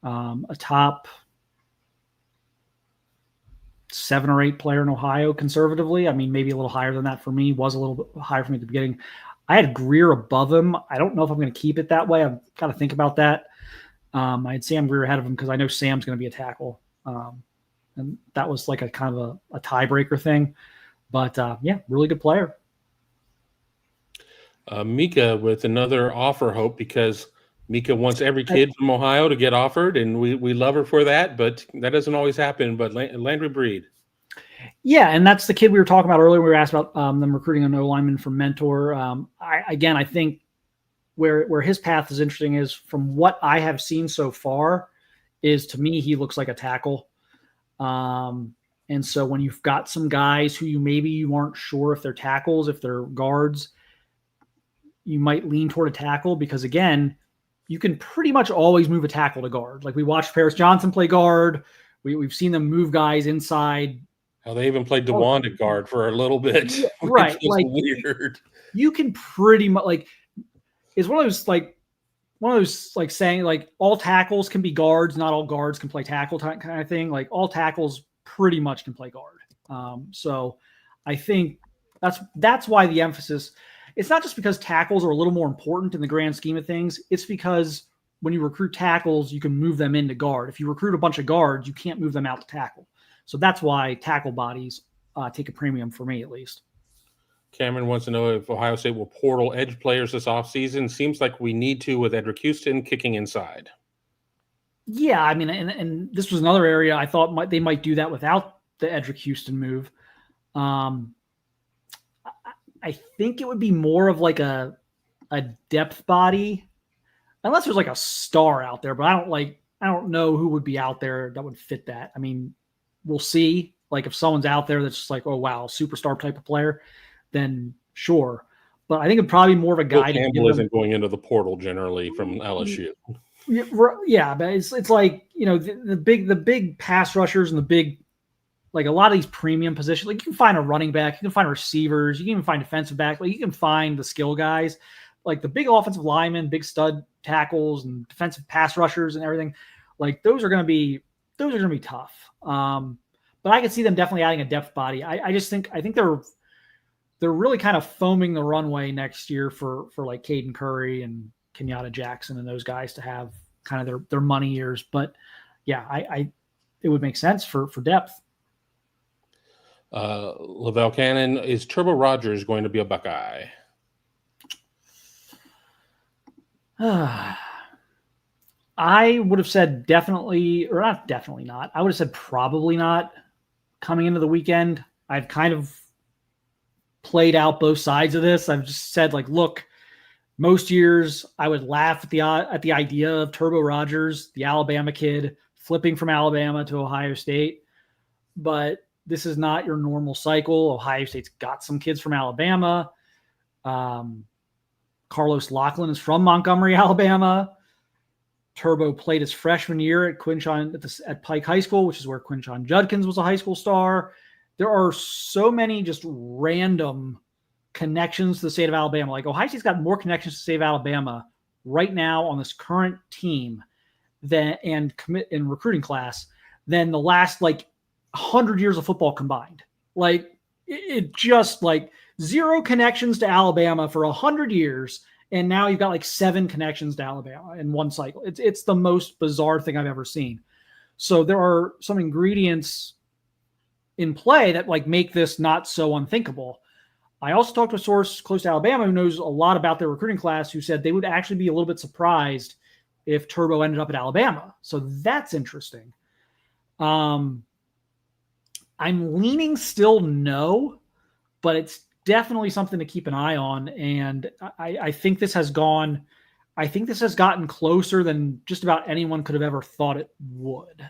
a top 7 or 8 player in Ohio conservatively. I mean, maybe a little higher than that for me. Was a little bit higher for me at the beginning. I had Greer above him. I don't know if I'm going to keep it that way. I've got to think about that. I had Sam Greer ahead of him because I know Sam's going to be a tackle. And that was like a kind of a tiebreaker thing. But really good player. Mika with another offer hope, because Mika wants every kid from Ohio to get offered, and we love her for that, but that doesn't always happen. But Landry Breed. Yeah, and that's the kid we were talking about earlier. We were asked about them recruiting an O-lineman from Mentor. I think where his path is interesting is, from what I have seen so far, is to me he looks like a tackle. And so when you've got some guys who you aren't sure if they're tackles, if they're guards, you might lean toward a tackle, because again, you can pretty much always move a tackle to guard. Like, we watched Paris Johnson play guard. We've seen them move guys inside. How they even played DeWan at guard for a little bit. Yeah, right. Like, weird. You can pretty much, it's one of those, one of those like saying like all tackles can be guards, not all guards can play tackle kind of thing. Like all tackles pretty much can play guard. So I think that's why the emphasis. It's not just because tackles are a little more important in the grand scheme of things. It's because when you recruit tackles, you can move them into guard. If you recruit a bunch of guards, you can't move them out to tackle. So that's why tackle bodies take a premium for me, at least. Cameron wants to know if Ohio State will portal edge players this offseason. Seems like we need to with Edric Houston kicking inside. Yeah, I mean, and this was another area I thought they might do that without the Edric Houston move. I think it would be more of like a depth body, unless there's like a star out there. But I don't know who would be out there that would fit that. I mean, we'll see. Like if someone's out there that's just like, oh wow, superstar type of player, then sure. But I think it'd probably be more of a guy. Bill Campbell isn't going into the portal generally from LSU. Yeah, but it's like, you know, the big pass rushers and the big, like a lot of these premium positions, like you can find a running back, you can find receivers, you can even find defensive back, like you can find the skill guys, like the big offensive linemen, big stud tackles and defensive pass rushers and everything. Like those are going to be tough. But I could see them definitely adding a depth body. I think they're really kind of foaming the runway next year for like Caden Curry and Kenyatta Jackson and those guys to have kind of their money years. But yeah, it would make sense for depth. Lavelle Cannon, is Turbo Rogers going to be a Buckeye? I would have said definitely, or not definitely not. I would have said probably not coming into the weekend. I've kind of played out both sides of this. I've just said, like, look, most years I would laugh at the idea of Turbo Rogers, the Alabama kid, flipping from Alabama to Ohio State. But this is not your normal cycle. Ohio State's got some kids from Alabama. Carlos Lachlan is from Montgomery, Alabama. Turbo played his freshman year at Pike High School, which is where Quinshon Judkins was a high school star. There are so many just random connections to the state of Alabama. Like Ohio State's got more connections to the state of Alabama right now on this current team and commit in recruiting class than the last like 100 years of football combined. Like it just like zero connections to Alabama for 100 years. And now you've got like 7 connections to Alabama in one cycle. It's the most bizarre thing I've ever seen. So there are some ingredients in play that like make this not so unthinkable. I also talked to a source close to Alabama who knows a lot about their recruiting class who said they would actually be a little bit surprised if Turbo ended up at Alabama. So that's interesting. I'm leaning still no, but it's definitely something to keep an eye on. And I think this has gotten closer than just about anyone could have ever thought it would.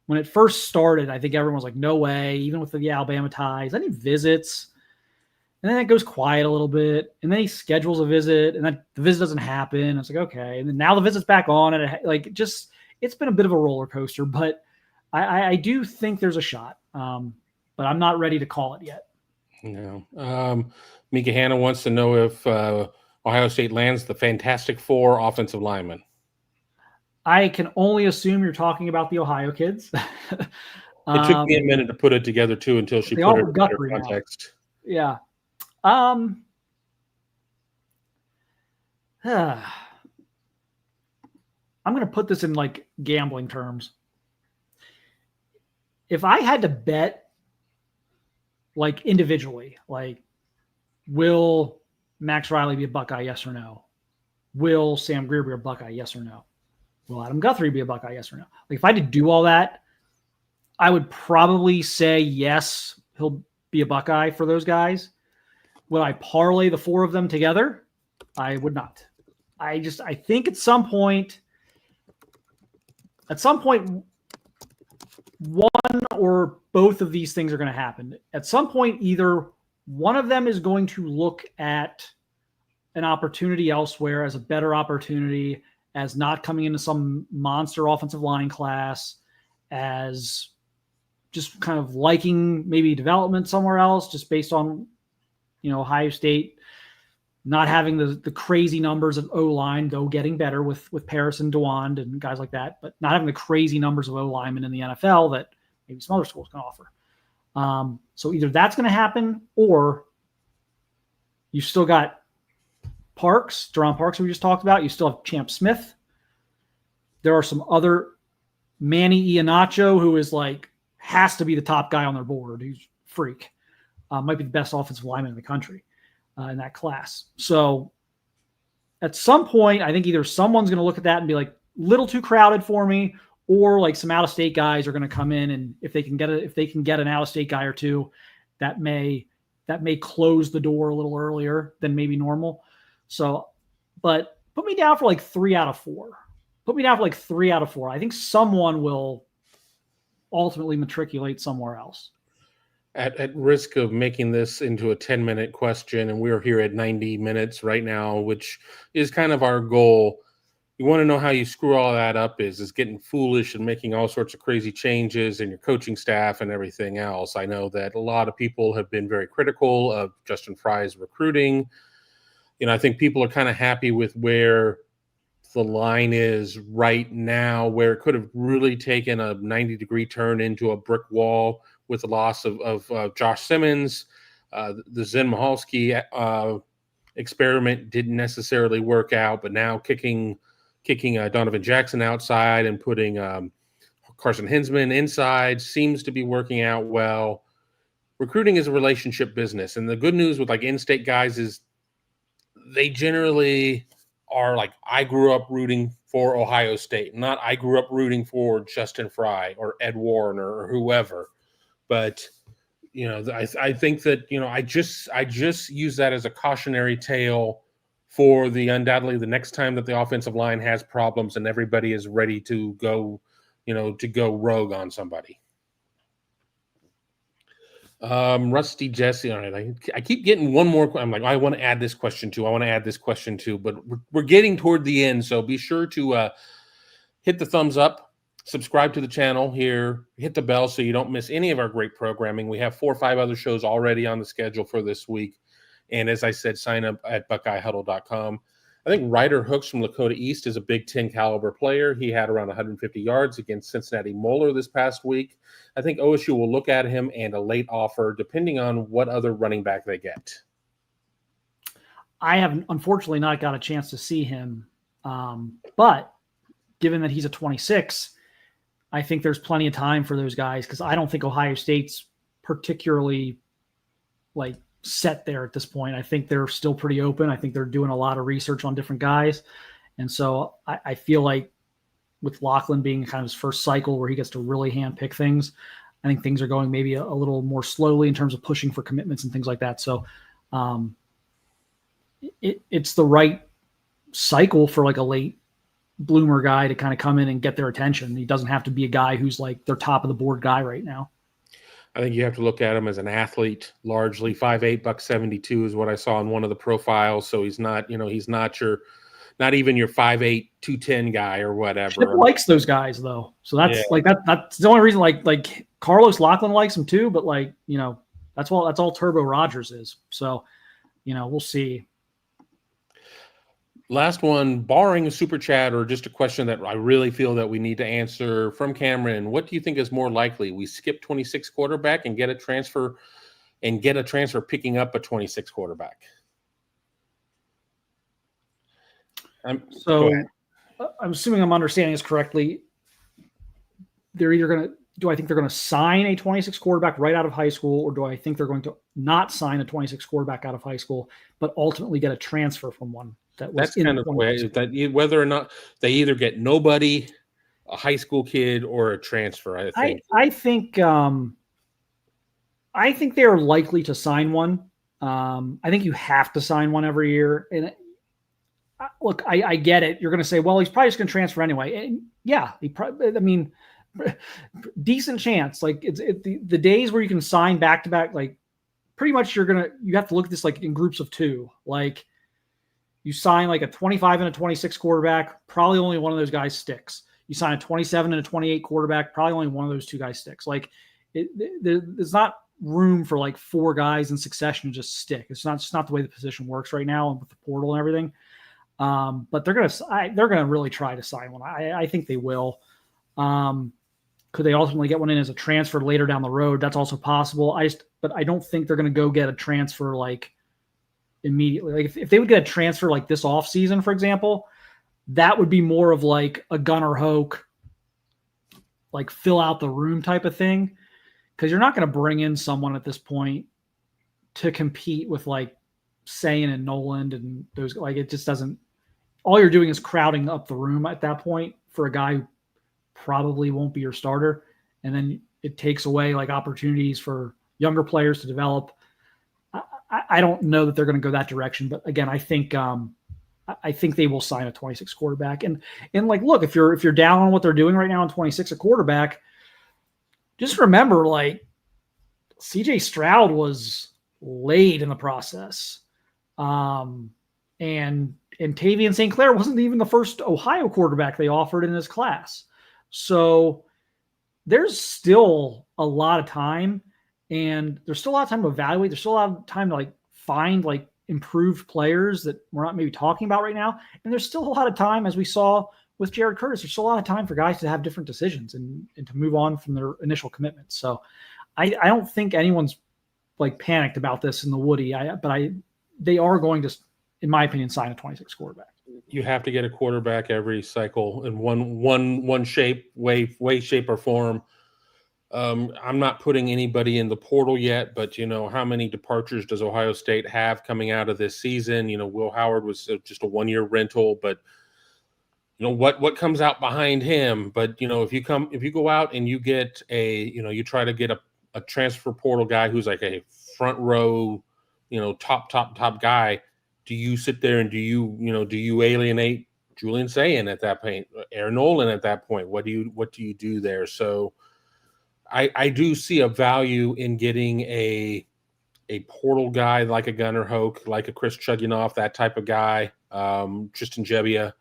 When it first started, I think everyone was like, no way, even with the Alabama ties. Then he visits, and then it goes quiet a little bit, and then he schedules a visit, and then the visit doesn't happen. It's like, okay. And then now the visit's back on, and it's been a bit of a roller coaster, but I do think there's a shot. But I'm not ready to call it yet. Yeah. Mika Hanna wants to know if Ohio State lands the Fantastic Four offensive linemen. I can only assume you're talking about the Ohio kids. It took me a minute to put it together too until she put it in better context. Yeah. I'm going to put this in like gambling terms. If I had to bet like individually, like will Max Riley be a Buckeye? Yes or no? Will Sam Greer be a Buckeye? Yes or no? Will Adam Guthrie be a Buckeye? Yes or no? Like if I had to do all that, I would probably say yes, he'll be a Buckeye for those guys. Would I parlay the 4 of them together? I would not. I think at some point, one or both of these things are going to happen. At some point, either one of them is going to look at an opportunity elsewhere as a better opportunity, as not coming into some monster offensive line class, as just kind of liking maybe development somewhere else, just based on, Ohio State not having the crazy numbers of O-line, though getting better with Paris and DeWand and guys like that, but not having the crazy numbers of O-linemen in the NFL that maybe some other schools can offer. So either that's going to happen, or you still got Parks, Donovan Parks, we just talked about. You still have Champ Smith. There are some other Manny Iannaccio, who is has to be the top guy on their board. He's a freak. Might be the best offensive lineman in the country in that class. So at some point, I think either someone's going to look at that and be like, little too crowded for me, or some out-of-state guys are going to come in, and if they can get an out-of-state guy or two, that may close the door a little earlier than maybe normal. So, but put me down for 3 out of 4. Put me down for 3 out of 4. I think someone will ultimately matriculate somewhere else. At risk of making this into a 10-minute question, and we're here at 90 minutes right now, which is kind of our goal. You want to know how you screw all that up is getting foolish and making all sorts of crazy changes in your coaching staff and everything else. I know that a lot of people have been very critical of Justin Frye's recruiting. I think people are kind of happy with where the line is right now, where it could have really taken a 90-degree turn into a brick wall with the loss of Josh Simmons. The Zen Michalski experiment didn't necessarily work out, but now kicking Donovan Jackson outside and putting Carson Hinsman inside seems to be working out well. Recruiting is a relationship business, and the good news with in-state guys is they generally are I grew up rooting for Ohio State, not I grew up rooting for Justin Frye or Ed Warner or whoever. But I think that I just use that as a cautionary tale for undoubtedly the next time that the offensive line has problems and everybody is ready to go rogue on somebody. Rusty Jesse. All right. I keep getting one more. I'm I want to add this question too. But we're getting toward the end. So be sure to hit the thumbs up, subscribe to the channel here, hit the bell so you don't miss any of our great programming. We have 4 or 5 other shows already on the schedule for this week. And as I said, sign up at BuckeyeHuddle.com. I think Ryder Hooks from Lakota East is a Big Ten caliber player. He had around 150 yards against Cincinnati Moeller this past week. I think OSU will look at him and a late offer, depending on what other running back they get. I have unfortunately not got a chance to see him. But given that he's a 26, I think there's plenty of time for those guys, because I don't think Ohio State's particularly set there at this point. I think they're still pretty open. I think they're doing a lot of research on different guys. And so I feel like with Lachlan being kind of his first cycle where he gets to really handpick things, I think things are going maybe a little more slowly in terms of pushing for commitments and things like that. So it's the right cycle for a late bloomer guy to kind of come in and get their attention. He doesn't have to be a guy who's their top of the board guy right now. I think you have to look at him as an athlete, largely 5'8", 172 is what I saw in one of the profiles. So he's not, he's not even your 5'8", 210 guy or whatever. Chip likes those guys though. So that's that's the only reason like Carlos Lachlan likes him too, but that's all Turbo Rogers is. So, we'll see. Last one, barring a super chat or just a question that I really feel that we need to answer from Cameron. What do you think is more likely? We skip 26 quarterback and get a transfer picking up a 26 quarterback. I'm assuming I'm understanding this correctly. They're either do I think they're going to sign a 26 quarterback right out of high school, or do I think they're going to not sign a 26 quarterback out of high school, but ultimately get a transfer from one? That's kind of the way that whether or not they either get nobody, a high school kid, or a transfer. I think they are likely to sign one. I think you have to sign one every year. And look, I get it. You're going to say, well, he's probably just going to transfer anyway. And yeah, decent chance. The days where you can sign back to back, pretty much you have to look at this in groups of 2. You sign a 25 and a 26 quarterback, probably only one of those guys sticks. You sign a 27 and a 28 quarterback, probably only one of those 2 guys sticks. It's not room for like 4 guys in succession to just stick. It's not the way the position works right now with the portal and everything. But they're gonna really try to sign one. I think they will. Could they ultimately get one in as a transfer later down the road? That's also possible. But I don't think they're gonna go get a transfer like immediately. Like if they would get a transfer like this offseason, for example, that would be more of like a Gunnar Hoke, like fill out the room type of thing. Because you're not going to bring in someone at this point to compete with like Sayin and Noland and those. Like it just doesn't. All you're doing is crowding up the room at that point for a guy who probably won't be your starter, and then it takes away like opportunities for younger players to develop. I don't know that they're going to go that direction, but again, I think they will sign a 26 quarterback. And like, look, if you're down on what they're doing right now in 26 a quarterback. Just remember, like, C.J. Stroud was late in the process. And Tavian St. Clair wasn't even the first Ohio quarterback they offered in his class. So there's still a lot of time, and there's still a lot of time to evaluate. There's still a lot of time to, like, find, like, improved players that we're not maybe talking about right now. And there's still a lot of time, as we saw with Jared Curtis, there's still a lot of time for guys to have different decisions and to move on from their initial commitments. So I don't think anyone's like panicked about this in the Woody. They are going to, in my opinion, sign a 26 quarterback. You have to get a quarterback every cycle in one shape, way, shape, or form. I'm not putting anybody in the portal yet, but how many departures does Ohio State have coming out of this season? Will Howard was just a 1-year rental, but what comes out behind him. But if you go out and you get you try to get a transfer portal guy who's like a front row, top guy, do you sit there and do you alienate Julian Sayin at that point, Aaron Nolan at that point? What do you do there? So I do see a value in getting a portal guy like a Gunnar Hoke, like a Chris Chugunov, that type of guy, Tristan Gebbia,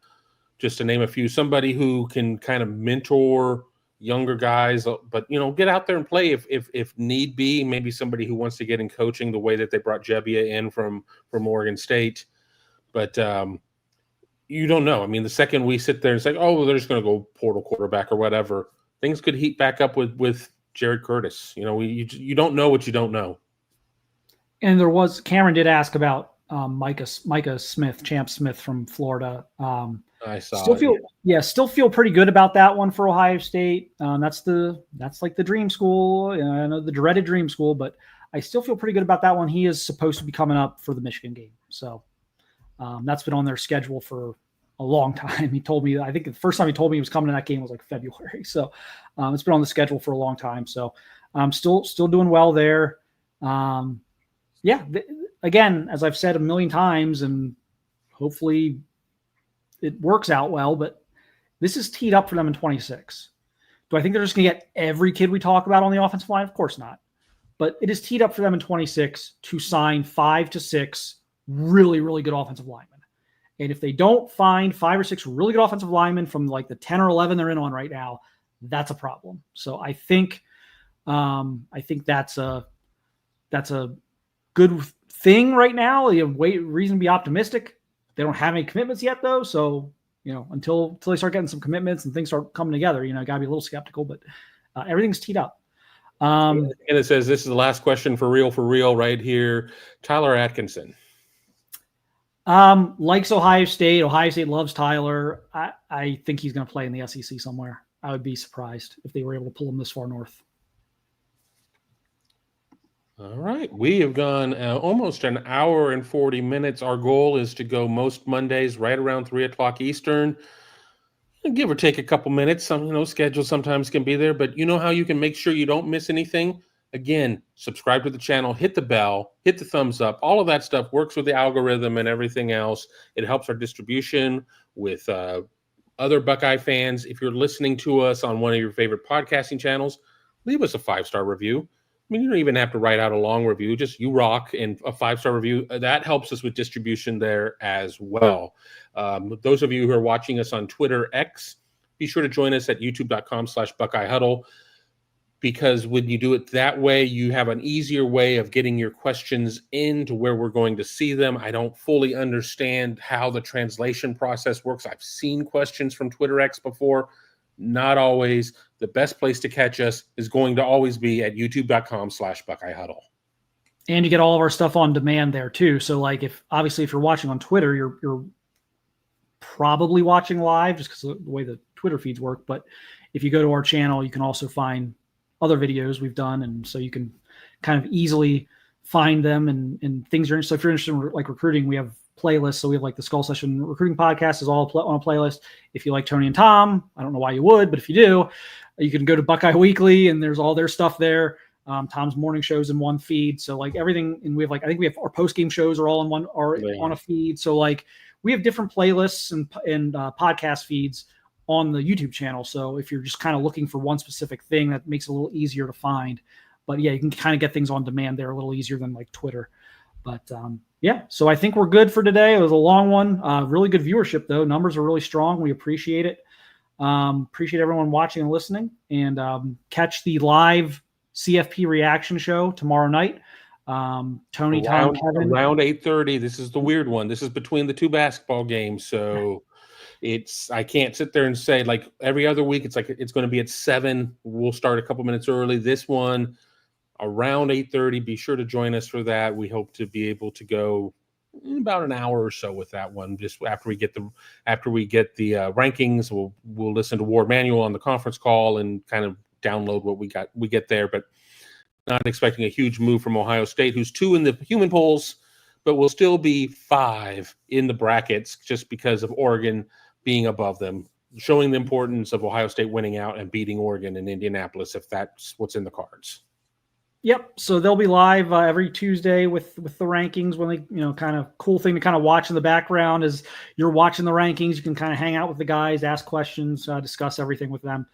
just to name a few, somebody who can kind of mentor younger guys, but get out there and play if need be. Maybe somebody who wants to get in coaching the way that they brought Gebbia in from Oregon State. But you don't know. I mean, the second we sit there and say, oh, they're just going to go portal quarterback or whatever, things could heat back up with Jared Curtis. You don't know what you don't know. And Cameron did ask about Micah Smith, Champ Smith from Florida. I saw. Still feel pretty good about that one for Ohio State. That's like the dream school. I know the dreaded dream school, but I still feel pretty good about that one. He is supposed to be coming up for the Michigan game, so that's been on their schedule for a long time. He told me, I think the first time he told me he was coming to that game was like February. So it's been on the schedule for a long time. So still doing well there. Again, as I've said a million times, and hopefully it works out well, but this is teed up for them in 26. Do I think they're just going to get every kid we talk about on the offensive line? Of course not. But it is teed up for them in 26 to sign 5 to 6 really, really good offensive linemen. And if they don't find 5 or 6 really good offensive linemen from like the 10 or 11 they're in on right now, that's a problem. So I think that's a good thing right now. You have reason to be optimistic. They don't have any commitments yet, though. So, until they start getting some commitments and things start coming together, got to be a little skeptical. But everything's teed up. And it says this is the last question for real right here. Tyler Atkinson. Likes Ohio State. Ohio State loves Tyler. I think he's going to play in the SEC somewhere. I would be surprised if they were able to pull him this far north. All right. We have gone almost an hour and 40 minutes. Our goal is to go most Mondays right around 3 o'clock Eastern. Give or take a couple minutes. Some, schedule sometimes can be there, but you know how you can make sure you don't miss anything? Again, subscribe to the channel, hit the bell, hit the thumbs up. All of that stuff works with the algorithm and everything else. It helps our distribution with other Buckeye fans. If you're listening to us on one of your favorite podcasting channels, leave us a 5-star review. I mean, you don't even have to write out a long review. Just you rock and a 5-star review. That helps us with distribution there as well. Those of you who are watching us on Twitter X, be sure to join us at youtube.com/Buckeye Huddle. because when you do it that way, you have an easier way of getting your questions into where we're going to see them. I don't fully understand how the translation process works. I've seen questions from Twitter X before. Not always. The best place to catch us is going to always be at youtube.com/Buckeye Huddle. And you get all of our stuff on demand there too. So like if you're watching on Twitter, you're probably watching live just because of the way the Twitter feeds work. But if you go to our channel, you can also find other videos we've done. And so you can kind of easily find them and things you're interested. So if you're interested in like recruiting, we have playlists. So we have like the Skull Session Recruiting Podcast is all on a playlist. If you like Tony and Tom, I don't know why you would, but if you do, you can go to Buckeye Weekly and there's all their stuff there. Tom's morning shows in one feed. So like everything, and we have like, I think we have our post-game shows are all in one, are on a feed. So like we have different playlists and podcast feeds on the YouTube channel. So if you're just kind of looking for one specific thing, that makes it a little easier to find. But yeah, you can kind of get things on demand there a little easier than like Twitter. But yeah, so I think we're good for today. It was a long one. Really good viewership though. Numbers are really strong. We appreciate it. Appreciate everyone watching and listening, and catch the live CFP reaction show tomorrow night. Tony, Tom, Kevin. Around 8:30. This is the weird one. This is between the two basketball games. So I can't sit there and say like every other week, it's like it's going to be at 7. We'll start a couple minutes early. This one around 8:30. Be sure to join us for that. We hope to be able to go in about an hour or so with that one. Just after we get the rankings, we'll listen to Ward Manuel on the conference call and kind of download what we get there. But not expecting a huge move from Ohio State, who's 2 in the human polls, but will still be 5 in the brackets just because of Oregon being above them, showing the importance of Ohio State winning out and beating Oregon in Indianapolis if that's what's in the cards. Yep. So they'll be live every Tuesday with the rankings. When they, kind of cool thing to kind of watch in the background is you're watching the rankings. You can kind of hang out with the guys, ask questions, discuss everything with them.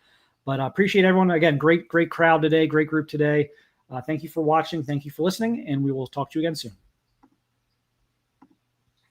But appreciate everyone. Again, great crowd today, great group today. Thank you for watching. Thank you for listening, and we will talk to you again soon.